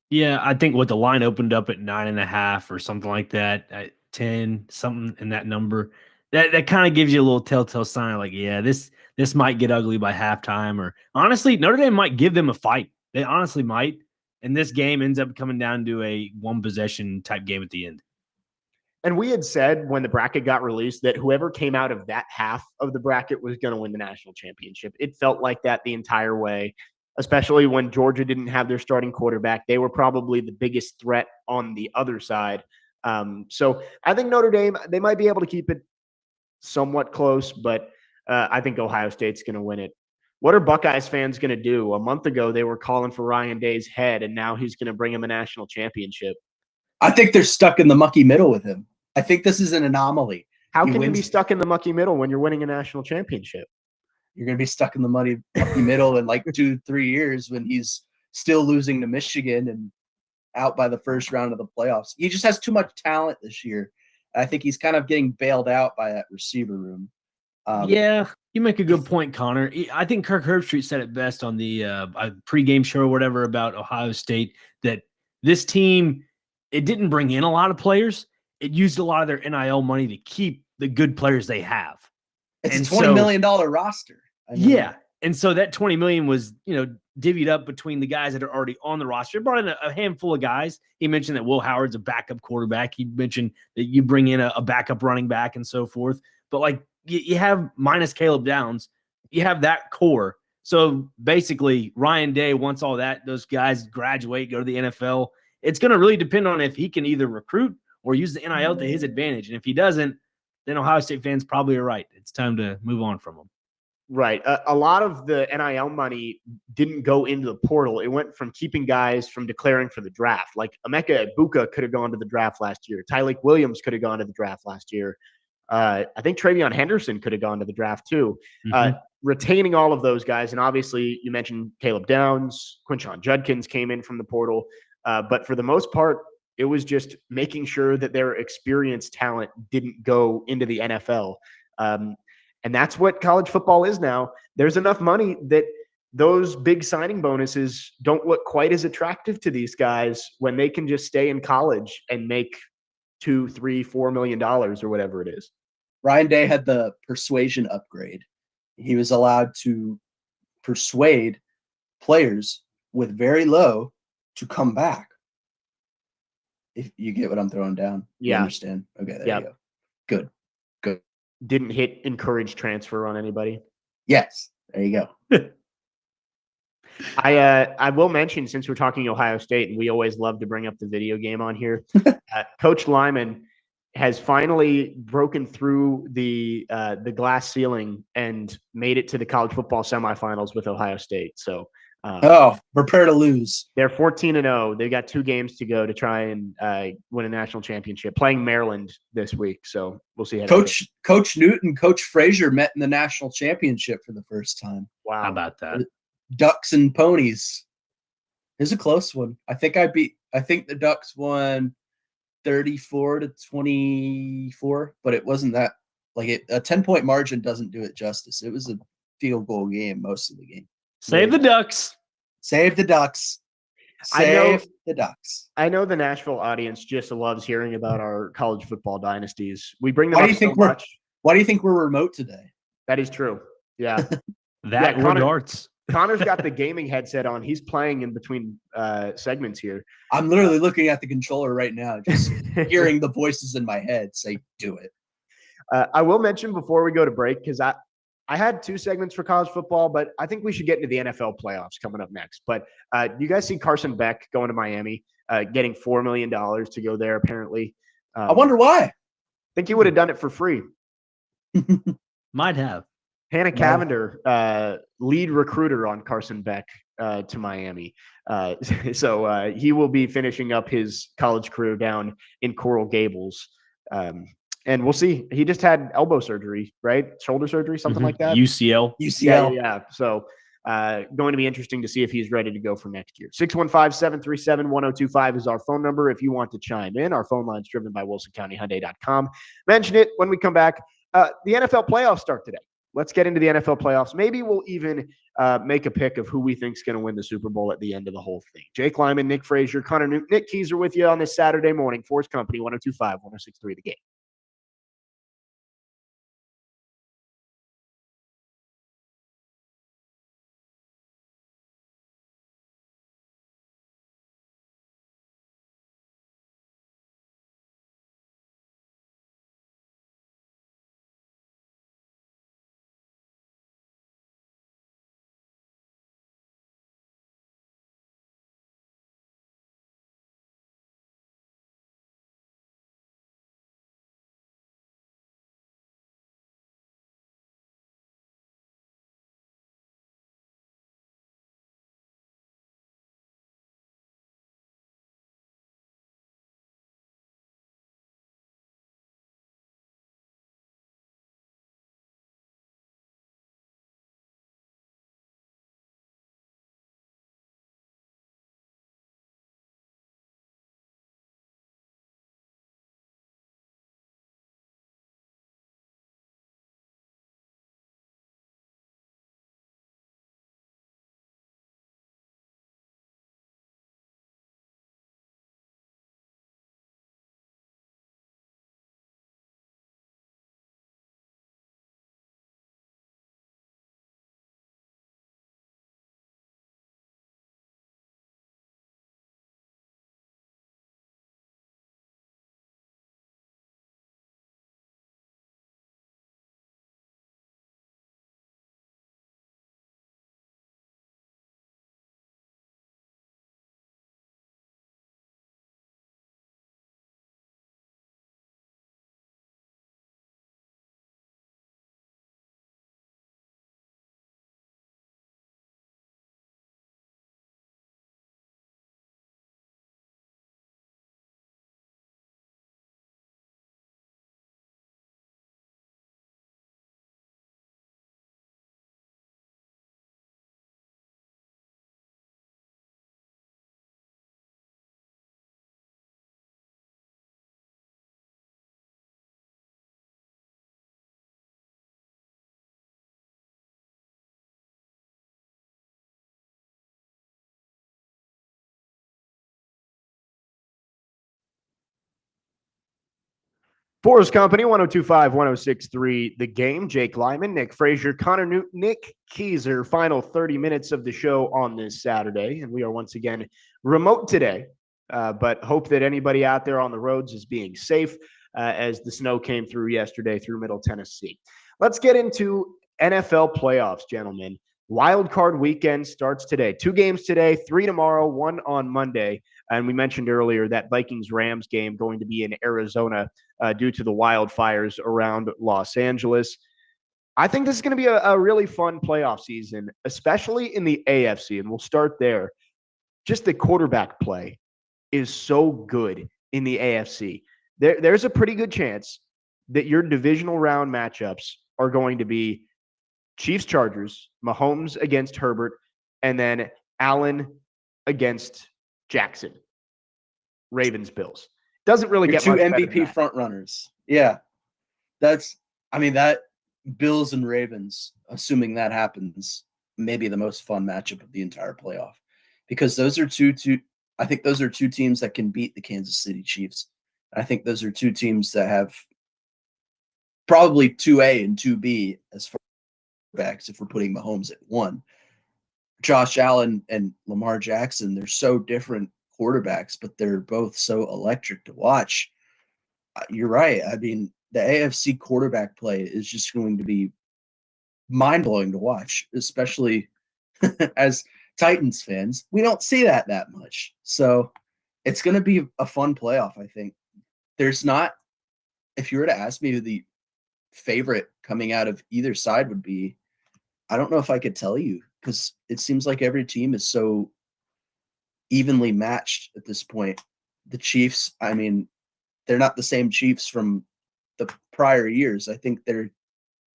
Yeah, I think what the line opened up at 9.5 or something like that, at 10, something in that number. That kind of gives you a little telltale sign, like, yeah, this might get ugly by halftime. Or honestly, Notre Dame might give them a fight. They honestly might. And this game ends up coming down to a one possession type game at the end. And we had said when the bracket got released that whoever came out of that half of the bracket was going to win the national championship. It felt like that the entire way, especially when Georgia didn't have their starting quarterback. They were probably the biggest threat on the other side. So I think Notre Dame, they might be able to keep it somewhat close, but I think Ohio State's going to win it. What are Buckeyes fans going to do? A month ago, they were calling for Ryan Day's head, and now he's going to bring him a national championship. I think they're stuck in the mucky middle with him. I think this is an anomaly. How can you be stuck in the mucky middle when you're winning a national championship? You're going to be stuck in the mucky middle in like 2-3 years when he's still losing to Michigan and out by the first round of the playoffs. He just has too much talent this year. I think he's kind of getting bailed out by that receiver room. Yeah, you make a good point, Connor. I think Kirk Herbstreit said it best on the pregame show or whatever about Ohio State, that this team, it didn't bring in a lot of players. It used a lot of their NIL money to keep the good players they have. It's a $20 million roster. Yeah. And so that $20 million was, divvied up between the guys that are already on the roster. It brought in a handful of guys. He mentioned that Will Howard's a backup quarterback. He mentioned that you bring in a backup running back and so forth. But like you have, minus Caleb Downs, you have that core. So basically Ryan Day, once all those guys graduate, go to the NFL, it's going to really depend on if he can either recruit or use the NIL to his advantage. And if he doesn't, then Ohio State fans probably are right. It's time to move on from him. Right. A lot of the NIL money didn't go into the portal. It went from keeping guys from declaring for the draft. Like Emeka Egbuka could have gone to the draft last year. Tyleik Williams could have gone to the draft last year. I think Travion Henderson could have gone to the draft too. Retaining all of those guys, and obviously you mentioned Caleb Downs, Quinshon Judkins came in from the portal, but for the most part, it was just making sure that their experienced talent didn't go into the NFL. And that's what college football is now. There's enough money that those big signing bonuses don't look quite as attractive to these guys when they can just stay in college and make $2, $3, $4 million or whatever it is. Ryan Day had the persuasion upgrade. He was allowed to persuade players with very low to come back. If you get what I'm throwing down, you understand. Okay, there you go. Good. Didn't hit encourage transfer on anybody. Yes, there you go. I will mention, since we're talking Ohio State, and we always love to bring up the video game on here, Coach Lyman has finally broken through the glass ceiling and made it to the college football semifinals with Ohio State. So, prepare to lose. They're 14-0. They've got 2 games to go to try and win a national championship. Playing Maryland this week, so we'll see. Coach Newton, Coach Frazier met in the national championship for the first time. Wow, how about that? Ducks and ponies. It was a close one. I think the Ducks won 34-24, but it wasn't that a 10-point margin doesn't do it justice. It was a field goal game most of the game. Save the Ducks. Save the Ducks. Save the Ducks. I know the Nashville audience just loves hearing about our college football dynasties. We bring them Why up do you think so much. Why do you think we're remote today? That is true. Yeah. Darts. Connor's got the gaming headset on. He's playing in between segments here. I'm literally looking at the controller right now, just hearing the voices in my head say, do it. I will mention before we go to break, because I had 2 segments for college football, but I think we should get into the NFL playoffs coming up next. But you guys see Carson Beck going to Miami, getting $4 million to go there, apparently. I wonder why. I think he would have done it for free. Might have. Hannah Cavender, lead recruiter on Carson Beck to Miami. So he will be finishing up his college career down in Coral Gables. And we'll see. He just had elbow surgery, right? Shoulder surgery, something like that. UCL. Yeah. So going to be interesting to see if he's ready to go for next year. 615-737-1025 is our phone number if you want to chime in. Our phone line's driven by WilsonCountyHyundai.com. Mention it when we come back. The NFL playoffs start today. Let's get into the NFL playoffs. Maybe we'll even make a pick of who we think is going to win the Super Bowl at the end of the whole thing. Jake Lyman, Nick Frazier, Connor Newton, Nick Keyser with you on this Saturday morning. 4's Company, 102.5, 106.3 The Game. 4's Company, 102.5, 106.3, The Game. Jake Lyman, Nick Frazier, Connor Newton, Nick Keyser. Final 30 minutes of the show on this Saturday. And we are once again remote today, but hope that anybody out there on the roads is being safe as the snow came through yesterday through Middle Tennessee. Let's get into NFL playoffs, gentlemen. Wild card weekend starts today. 2 games today, 3 tomorrow, 1 on Monday. And we mentioned earlier that Vikings-Rams game going to be in Arizona due to the wildfires around Los Angeles. I think this is going to be a really fun playoff season, especially in the AFC, and we'll start there. Just the quarterback play is so good in the AFC. There's a pretty good chance that your divisional round matchups are going to be Chiefs-Chargers, Mahomes against Herbert, and then Allen against Jackson. Ravens-Bills. Doesn't really Your get two much better MVP than that. front runners. Yeah. That Bills and Ravens, assuming that happens, maybe the most fun matchup of the entire playoff. Because those are I think those are two teams that can beat the Kansas City Chiefs. I think those are two teams that have probably 2A and 2B as far as backs if we're putting Mahomes at 1. Josh Allen and Lamar Jackson, they're so different quarterbacks, but they're both so electric to watch. You're right. I mean, the AFC quarterback play is just going to be mind-blowing to watch, especially as Titans fans. We don't see that much. So it's going to be a fun playoff, I think. There's not, if you were to ask me who the favorite coming out of either side would be, I don't know if I could tell you, because it seems like every team is so evenly matched at this point. The Chiefs, I mean, they're not the same Chiefs from the prior years. I think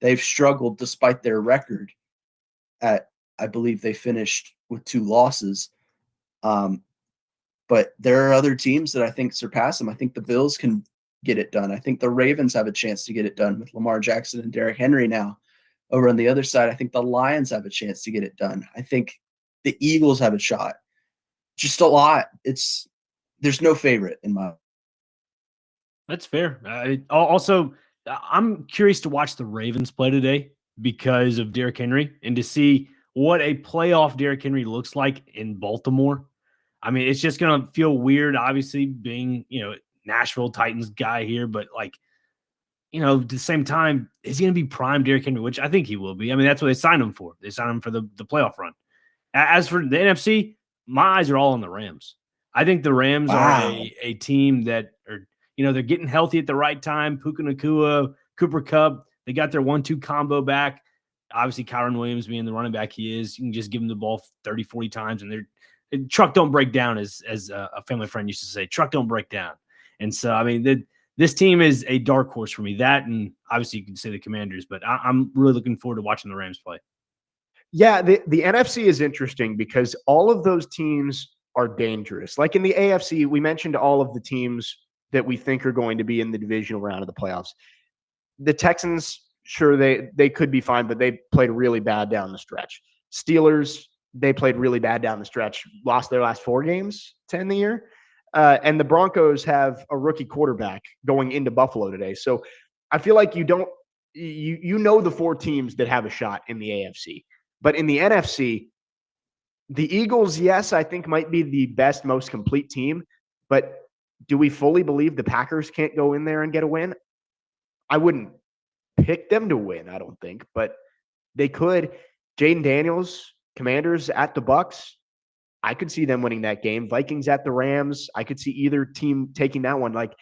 they've struggled despite their record. I believe they finished with 2 losses. But there are other teams that I think surpass them. I think the Bills can get it done. I think the Ravens have a chance to get it done with Lamar Jackson and Derrick Henry now. Over on the other side, I think the Lions have a chance to get it done. I think the Eagles have a shot. Just a lot. There's no favorite in my. That's fair. Also, I'm curious to watch the Ravens play today because of Derrick Henry and to see what a playoff Derrick Henry looks like in Baltimore. I mean, it's just going to feel weird, obviously, being, Nashville Titans guy here, but at the same time, is he going to be prime Derrick Henry, which I think he will be. I mean, that's what they signed him for. They signed him for the playoff run. As for the NFC, my eyes are all on the Rams. I think the Rams are a team that are, they're getting healthy at the right time. Puka Nacua, Cooper Kupp, they got their 1-2 combo back. Obviously, Kyron Williams being the running back he is, you can just give him the ball 30, 40 times, and truck don't break down, as a family friend used to say. Truck don't break down. And so, I mean, this team is a dark horse for me. That, and obviously you can say the Commanders, but I'm really looking forward to watching the Rams play. Yeah, the NFC is interesting because all of those teams are dangerous. Like in the AFC, we mentioned all of the teams that we think are going to be in the divisional round of the playoffs. The Texans, sure, they could be fine, but they played really bad down the stretch. Steelers, they played really bad down the stretch, lost their last 4 games to end the year. And the Broncos have a rookie quarterback going into Buffalo today. So I feel like you know the 4 teams that have a shot in the AFC. But in the NFC, the Eagles, yes, I think might be the best, most complete team. But do we fully believe the Packers can't go in there and get a win? I wouldn't pick them to win, I don't think. But they could. Jaden Daniels, Commanders at the Bucks. I could see them winning that game. Vikings at the Rams. I could see either team taking that one. Like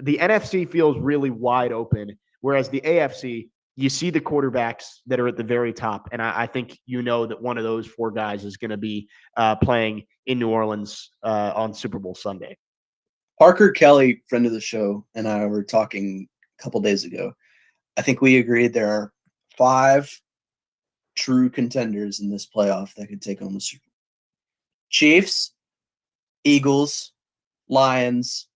the NFC feels really wide open, whereas the AFC, you see the quarterbacks that are at the very top. And I think that one of those 4 guys is going to be playing in New Orleans on Super Bowl Sunday. Parker Kelly, friend of the show, and I were talking a couple days ago. I think we agreed there are 5 true contenders in this playoff that could take home the Super Bowl. Chiefs, Eagles, Lions,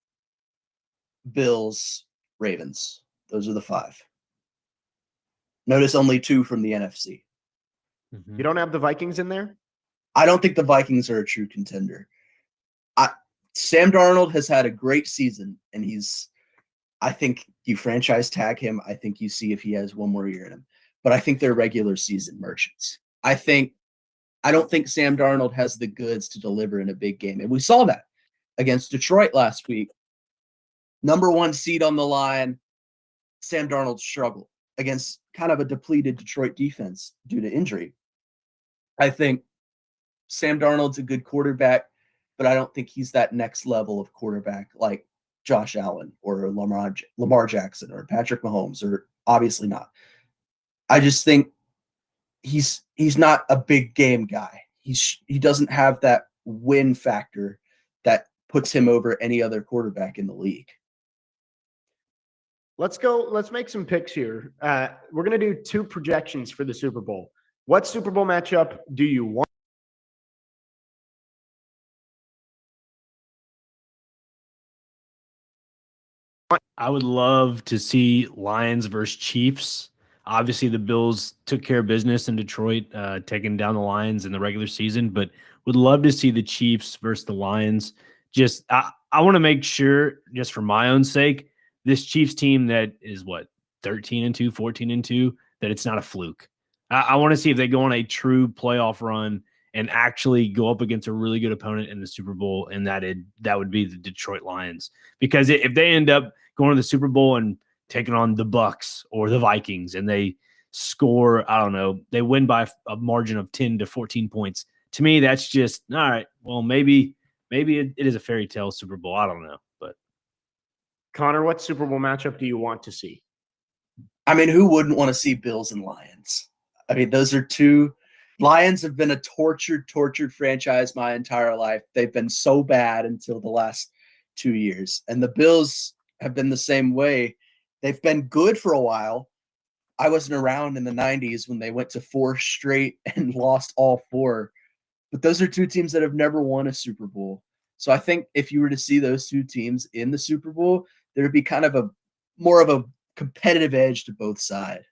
Bills, Ravens. Those are the 5. Notice only 2 from the NFC. Mm-hmm. You don't have the Vikings in there? I don't think the Vikings are a true contender. Sam Darnold has had a great season, and I think you franchise tag him. I think you see if he has one more year in him. But I think they're regular season merchants. I don't think Sam Darnold has the goods to deliver in a big game. And we saw that against Detroit last week. Number 1 seed on the line, Sam Darnold struggled against kind of a depleted Detroit defense due to injury. I think Sam Darnold's a good quarterback, but I don't think he's that next level of quarterback like Josh Allen or Lamar Jackson or Patrick Mahomes, or obviously not. I just think he's not a big game guy. He doesn't have that win factor that puts him over any other quarterback in the league. Let's make some picks here. We're going to do 2 projections for the Super Bowl. What Super Bowl matchup do you want? I would love to see Lions versus Chiefs. Obviously, the Bills took care of business in Detroit, taking down the Lions in the regular season, but would love to see the Chiefs versus the Lions. Just I want to make sure, just for my own sake, this Chiefs team that is 13-2, 14-2, that it's not a fluke. I want to see if they go on a true playoff run and actually go up against a really good opponent in the Super Bowl, and that would be the Detroit Lions. Because if they end up going to the Super Bowl and taking on the Bucks or the Vikings and they score, I don't know, they win by a margin of 10 to 14 points, to me, that's just, all right, well, maybe it is a fairy tale Super Bowl. I don't know. But Connor, what Super Bowl matchup do you want to see? I mean, who wouldn't want to see Bills and Lions? I mean, those are two. Lions have been a tortured franchise my entire life. They've been so bad until the last 2 years. And the Bills have been the same way. They've been good for a while. I wasn't around in the 90s when they went to 4 straight and lost all 4. But those are 2 teams that have never won a Super Bowl. So I think if you were to see those 2 teams in the Super Bowl, there would be kind of more of a competitive edge to both sides.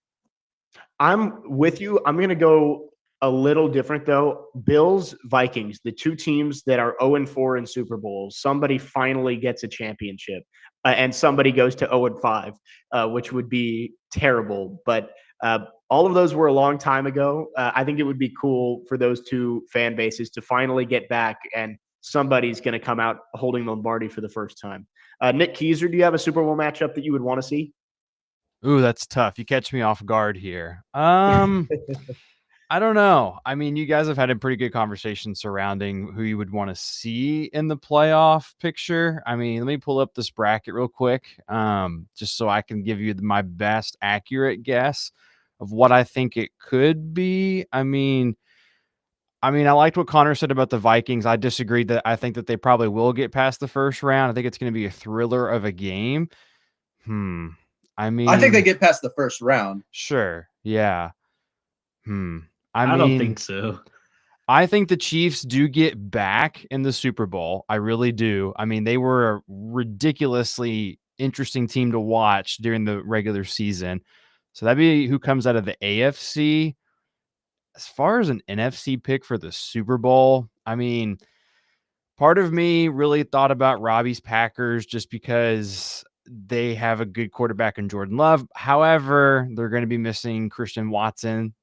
I'm with you. I'm going to go a little different, though. Bills, Vikings, the 2 teams that are 0-4 in Super Bowls. Somebody finally gets a championship, and somebody goes to 0-5, which would be terrible. But all of those were a long time ago. I think it would be cool for those 2 fan bases to finally get back, and somebody's going to come out holding Lombardi for the first time. Nick Keiser, do you have a Super Bowl matchup that you would want to see? Ooh, that's tough. You catch me off guard here. I don't know. I mean, you guys have had a pretty good conversation surrounding who you would want to see in the playoff picture. I mean, let me pull up this bracket real quick, just so I can give you my best accurate guess of what I think it could be. I mean, I liked what Connor said about the Vikings. I disagreed that I think that they probably will get past the first round. I think it's going to be a thriller of a game. I think they get past the first round. Sure. Yeah. I don't think so. I think the Chiefs do get back in the Super Bowl. I really do. I mean, they were a ridiculously interesting team to watch during the regular season. So that'd be who comes out of the AFC. As far as an NFC pick for the Super Bowl, I mean, part of me really thought about Robbie's Packers just because they have a good quarterback in Jordan Love. However, they're going to be missing Christian Watson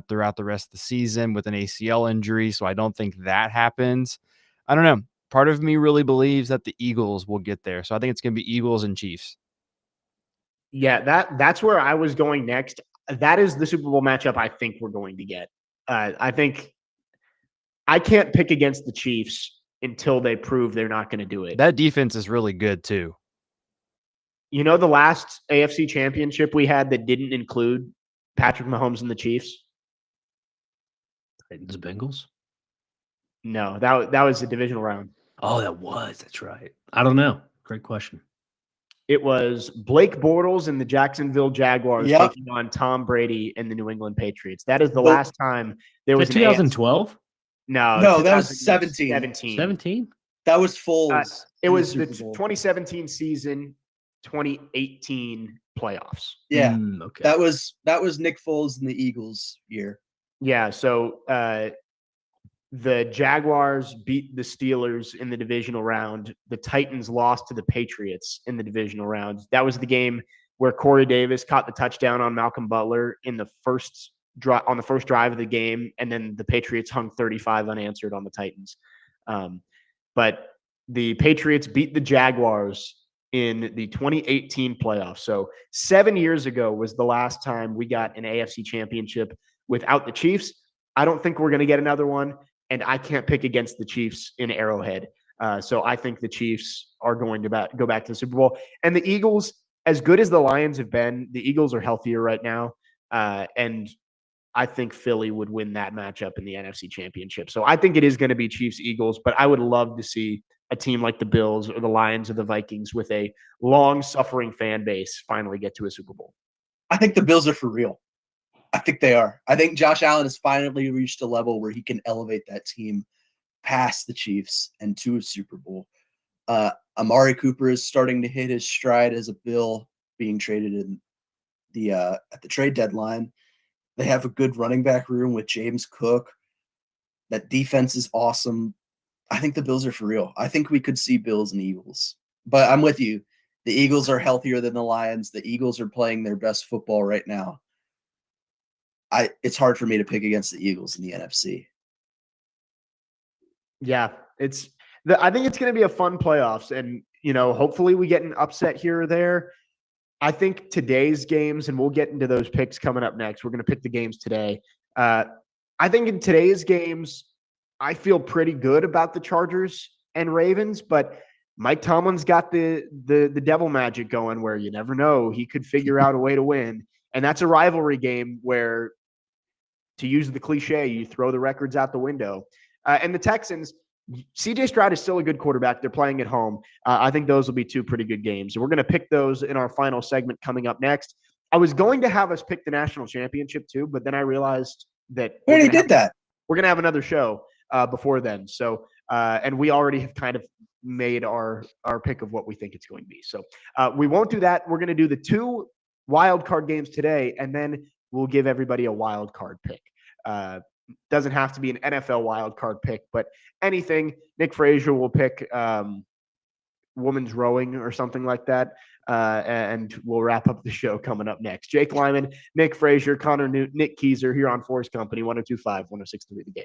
throughout the rest of the season with an ACL injury. So I don't think that happens. I don't know. Part of me really believes that the Eagles will get there. So I think it's going to be Eagles and Chiefs. Yeah, that's where I was going next. That is the Super Bowl matchup I think we're going to get. I think I can't pick against the Chiefs until they prove they're not going to do it. That defense is really good too. You know, the last AFC championship we had that didn't include Patrick Mahomes and the Chiefs? Titans Bengals? No, that was the divisional round. Oh, that's right. I don't know. Great question. It was Blake Bortles and the Jacksonville Jaguars taking on Tom Brady and the New England Patriots. That is the last time there was 2012? No, that was 17. 17? That was Foles. It was the 2017 season, 2018 playoffs. Yeah. Okay. That was Nick Foles and the Eagles year. Yeah, so the Jaguars beat the Steelers in the divisional round. The Titans lost to the Patriots in the divisional round. That was the game where Corey Davis caught the touchdown on Malcolm Butler in the first drive of the game, and then the Patriots hung 35 unanswered on the Titans. But the Patriots beat the Jaguars in the 2018 playoffs. So 7 years ago was the last time we got an AFC championship without the Chiefs. I don't think we're going to get another one, and I can't pick against the Chiefs in Arrowhead. So I think the Chiefs are going to go back to the Super Bowl. And the Eagles, as good as the Lions have been, the Eagles are healthier right now. And I think Philly would win that matchup in the NFC Championship. So I think it is going to be Chiefs-Eagles, but I would love to see a team like the Bills or the Lions or the Vikings with a long-suffering fan base finally get to a Super Bowl. I think the Bills are for real. I think they are. I think Josh Allen has finally reached a level where he can elevate that team past the Chiefs and to a Super Bowl. Amari Cooper is starting to hit his stride as a Bill, being traded in the at the trade deadline. They have a good running back room with James Cook. That defense is awesome. I think the Bills are for real. I think we could see Bills and Eagles. But I'm with you. The Eagles are healthier than the Lions. The Eagles are playing their best football right now. It's hard for me to pick against the Eagles in the NFC. Yeah, I think it's going to be a fun playoffs, and hopefully we get an upset here or there. I think today's games, and we'll get into those picks coming up next. We're going to pick the games today. I think in today's games, I feel pretty good about the Chargers and Ravens, but Mike Tomlin's got the devil magic going where you never know. He could figure out a way to win, and that's a rivalry game where, to use the cliche, you throw the records out the window. And the Texans, CJ Stroud is still a good quarterback. They're playing at home. I think those will be two pretty good games. We're going to pick those in our final segment coming up next. I was going to have us pick the national championship too, but then I realized that we already did that. We're going to have another show before then. So, and we already have kind of made our pick of what we think it's going to be. So we won't do that. We're going to do the 2 wild card games today, and then we'll give everybody a wild card pick. Doesn't have to be an NFL wild card pick, but anything. Nick Frazier will pick women's rowing or something like that. And we'll wrap up the show coming up next. Jake Lyman, Nick Frazier, Connor Newt, Nick Keyser here on 4's Company, 102.5, 106.3 The Game.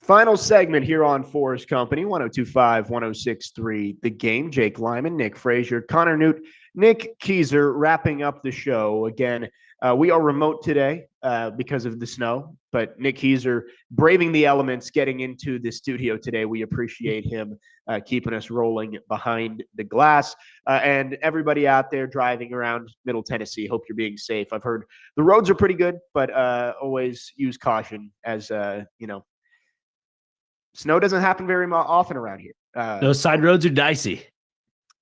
Final segment here on 4's Company, 102.5, 106.3, The Game. Jake Lyman, Nick Frazier, Connor Newt, Nick Keyser wrapping up the show. Again, we are remote today because of the snow, but Nick Keyser braving the elements, getting into the studio today. We appreciate him keeping us rolling behind the glass. And everybody out there driving around Middle Tennessee, hope you're being safe. I've heard the roads are pretty good, but always use caution as, snow doesn't happen very often around here. Those side roads are dicey.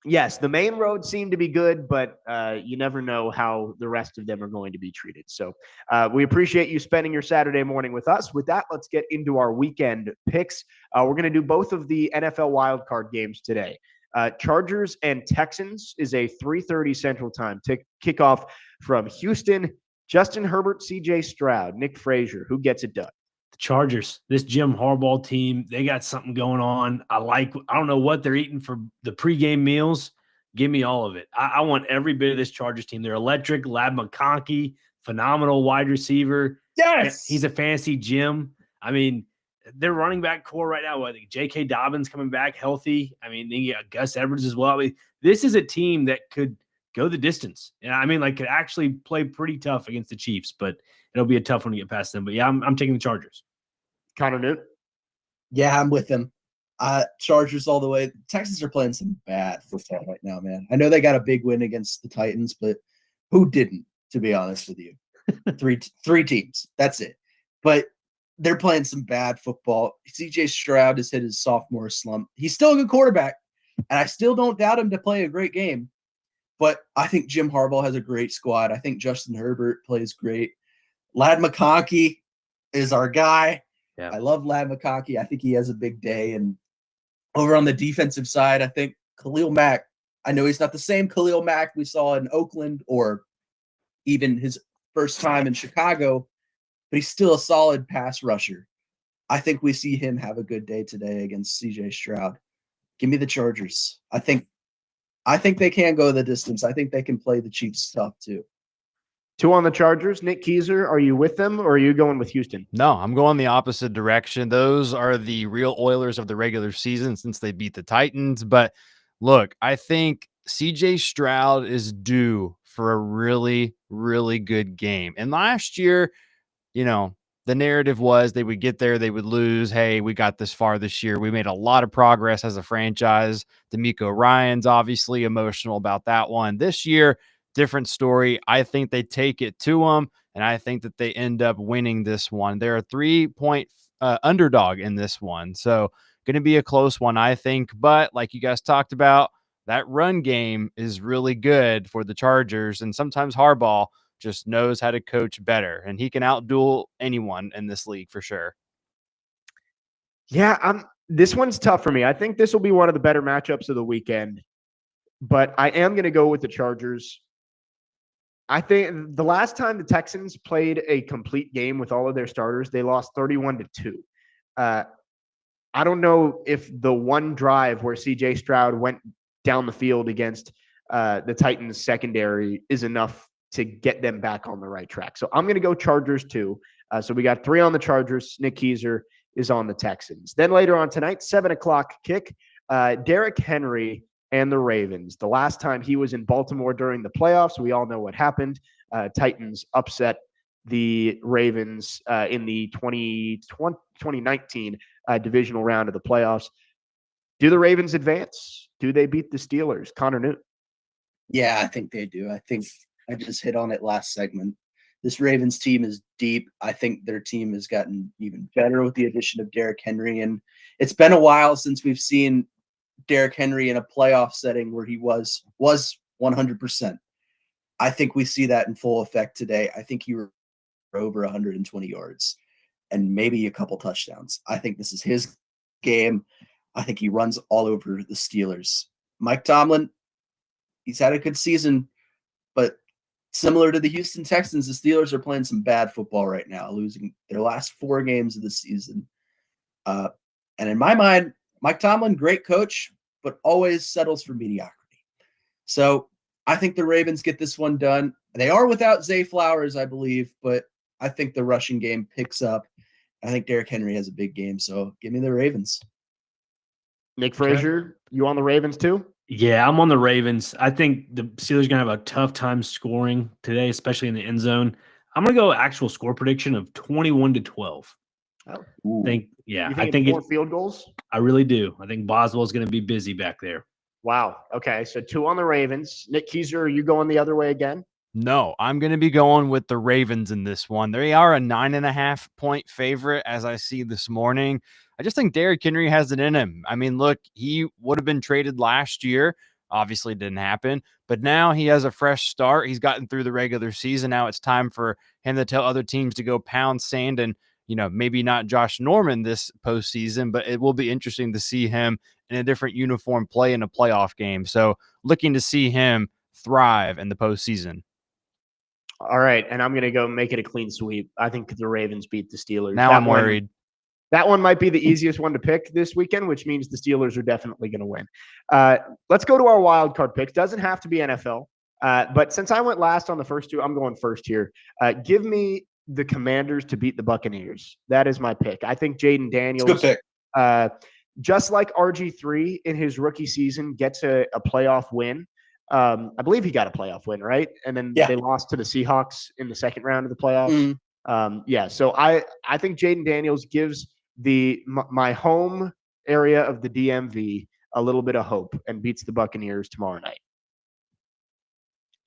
Yes, the main roads seem to be good, but you never know how the rest of them are going to be treated. So we appreciate you spending your Saturday morning with us. With that, let's get into our weekend picks. We're going to do both of the NFL wildcard games today. Chargers and Texans is a 3:30 Central Time kickoff from Houston. Justin Herbert, C.J. Stroud, Nick Frazier. Who gets it done? The Chargers, this Jim Harbaugh team, they got something going on. I don't know what they're eating for the pregame meals. Give me all of it. I want every bit of this Chargers team. They're electric. Lad McConkey, phenomenal wide receiver. Yes. He's a fancy Jim. I mean, their running back core right now, I think J.K. Dobbins coming back healthy. I mean, they got Gus Edwards as well. I mean, this is a team that could go the distance. And I mean, like, could actually play pretty tough against the Chiefs, but it'll be a tough one to get past them. But yeah, I'm taking the Chargers. Connor Newt? Yeah, I'm with them. Chargers all the way. Texans are playing some bad football right now, man. I know they got a big win against the Titans, but who didn't, to be honest with you? Three teams. That's it. But they're playing some bad football. CJ Stroud has hit his sophomore slump. He's still a good quarterback, and I still don't doubt him to play a great game. But I think Jim Harbaugh has a great squad. I think Justin Herbert plays great. Lad McConkey is our guy. Yeah. I love Lad McConkey. I think he has a big day. And over on the defensive side, I think Khalil Mack, I know he's not the same Khalil Mack we saw in Oakland or even his first time in Chicago, but he's still a solid pass rusher. I think we see him have a good day today against CJ Stroud. Give me the Chargers. I think they can go the distance. I think they can play the Chiefs tough too. 2 on the Chargers. Nick Keyser, are you with them or are you going with Houston? No, I'm going the opposite direction. Those are the real Oilers of the regular season since they beat the Titans. But look, I think CJ Stroud is due for a really, really good game. And last year, the narrative was they would get there, they would lose. Hey, we got this far this year. We made a lot of progress as a franchise. D'Amico Ryan's obviously emotional about that one. This year, different story. I think they take it to them, and I think that they end up winning this one. They're a 3-point underdog in this one. So going to be a close one, I think. But like you guys talked about, that run game is really good for the Chargers, and sometimes Harbaugh just knows how to coach better, and he can outduel anyone in this league for sure. Yeah, this one's tough for me. I think this will be one of the better matchups of the weekend, but I am going to go with the Chargers. I think the last time the Texans played a complete game with all of their starters, they lost 31-2. I don't know if the one drive where CJ Stroud went down the field against the Titans secondary is enough to get them back on the right track. So I'm going to go Chargers too. So we got 3 on the Chargers. Nick Keyser is on the Texans. Then later on tonight, 7:00 kick, Derrick Henry and the Ravens. The last time he was in Baltimore during the playoffs, we all know what happened. Titans upset the Ravens in the 2019 divisional round of the playoffs. Do the Ravens advance? Do they beat the Steelers? Connor Newt. Yeah, I think they do. I think I just hit on it last segment. This Ravens team is deep. I think their team has gotten even better with the addition of Derrick Henry. And it's been a while since we've seen Derrick Henry in a playoff setting where he was 100%. I think we see that in full effect today. I think he were over 120 yards and maybe a couple touchdowns. I think this is his game. I think he runs all over the Steelers. Mike Tomlin, he's had a good season, but similar to the Houston Texans, the Steelers are playing some bad football right now, losing their last 4 games of the season. And in my mind, Mike Tomlin, great coach, but always settles for mediocrity. So I think the Ravens get this one done. They are without Zay Flowers, I believe, but I think the rushing game picks up. I think Derrick Henry has a big game, so give me the Ravens. Nick Frazier, you on the Ravens too? Yeah, I'm on the Ravens. I think the Steelers are going to have a tough time scoring today, especially in the end zone. I'm going to go actual score prediction of 21-12. Oh, Yeah, you I think think it's 4 field goals? I really do. I think Boswell is going to be busy back there. Wow. Okay, so 2 on the Ravens. Nick Keiser, are you going the other way again? No, I'm going to be going with the Ravens in this one. They are a 9.5-point favorite, as I see this morning. I just think Derrick Henry has it in him. I mean, look, he would have been traded last year. Obviously, it didn't happen. But now he has a fresh start. He's gotten through the regular season. Now it's time for him to tell other teams to go pound sand and, maybe not Josh Norman this postseason, but it will be interesting to see him in a different uniform play in a playoff game. So looking to see him thrive in the postseason. All right, and I'm going to go make it a clean sweep. I think the Ravens beat the Steelers. Now I'm worried. That one might be the easiest one to pick this weekend, which means the Steelers are definitely going to win. Let's go to our wild card picks. Doesn't have to be NFL, but since I went last on the first two, I'm going first here. Give me the Commanders to beat the Buccaneers. That is my pick. I think Jaden Daniels, Good pick. Just like RG3 in his rookie season, gets a playoff win. I believe he got a playoff win, right? And then they lost to the Seahawks in the second round of the playoffs. So I think Jaden Daniels gives my home area of the DMV a little bit of hope and beats the Buccaneers tomorrow night.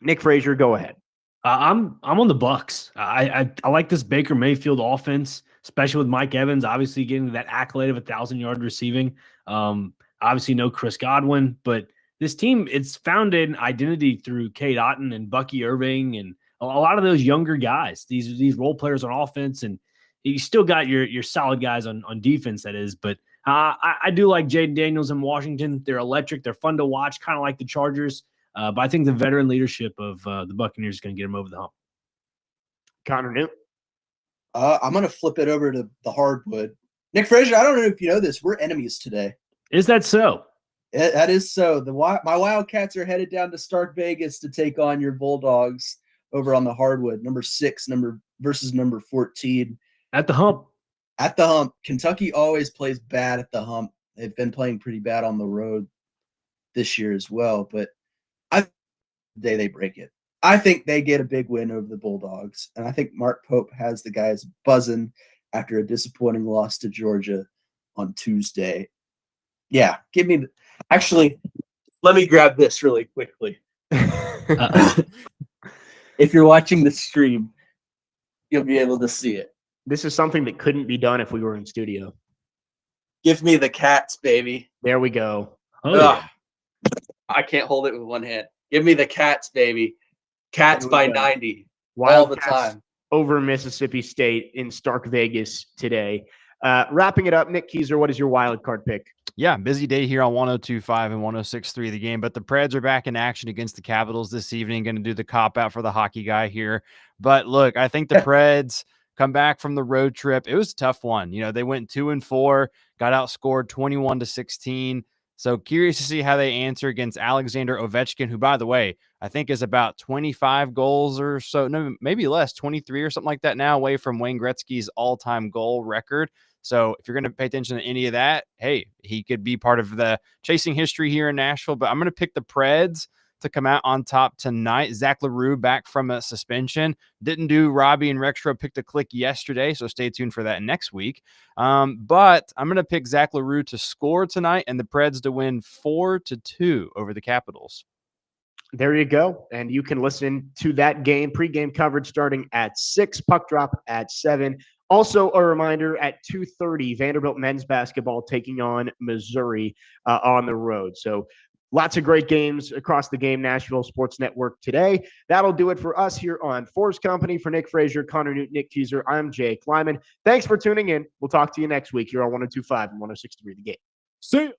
Nick Frazier, go ahead. I'm on the Bucks. I like this Baker Mayfield offense, especially with Mike Evans obviously getting that accolade of 1,000-yard receiving. Obviously no Chris Godwin, but this team, it's found an identity through Cade Otton and Bucky Irving and a lot of those younger guys, these role players on offense, and you still got your solid guys on defense, that is. But I do like Jaden Daniels in Washington. They're electric. They're fun to watch, kind of like the Chargers. But I think the veteran leadership of the Buccaneers is going to get them over the hump. Connor Newt. I'm going to flip it over to the hardwood. Nick Frazier, I don't know if you know this. We're enemies today. Is that so? That is so. My Wildcats are headed down to Stark Vegas to take on your Bulldogs over on the hardwood, number 6 versus number 14. At the hump. At the hump. Kentucky always plays bad at the hump. They've been playing pretty bad on the road this year as well, but the day they break it. I think they get a big win over the Bulldogs, and I think Mark Pope has the guys buzzing after a disappointing loss to Georgia on Tuesday. Yeah, actually, let me grab this really quickly. If you're watching the stream, you'll be able to see it. This is something that couldn't be done if we were in studio. Give me the Cats, baby. There we go. Oh, yeah. I can't hold it with one hand. Give me the Cats, baby. Cats by 90 all the time. Over Mississippi State in Stark Vegas today. Wrapping it up, Nick Keiser, what is your wild card pick? Yeah, busy day here on 102.5 and 106.3 the game, but the Preds are back in action against the Capitals this evening. Going to do the cop-out for the hockey guy here. But look, I think the Preds come back from the road trip. It was a tough one. They went 2-4, got outscored 21-16. So curious to see how they answer against Alexander Ovechkin, who, by the way, I think is about 25 goals or so, no, maybe less, 23 or something like that now, away from Wayne Gretzky's all-time goal record. So if you're going to pay attention to any of that, hey, he could be part of the chasing history here in Nashville. But I'm going to pick the Preds to come out on top tonight. Zach LaRue back from a suspension. Didn't do Robbie and Rextra picked a click yesterday, so stay tuned for that next week. But I'm going to pick Zach LaRue to score tonight and the Preds to win 4-2 over the Capitals. There you go. And you can listen to that game, pregame coverage starting at 6, puck drop at 7. Also, a reminder at 2:30, Vanderbilt men's basketball taking on Missouri on the road. So lots of great games across the Game Nashville Sports Network today. That'll do it for us here on 4's Company. For Nick Frazier, Connor Newt, Nick Keiser, I'm Jake Lyman. Thanks for tuning in. We'll talk to you next week here on 102.5 and 106.3 The Game. See you.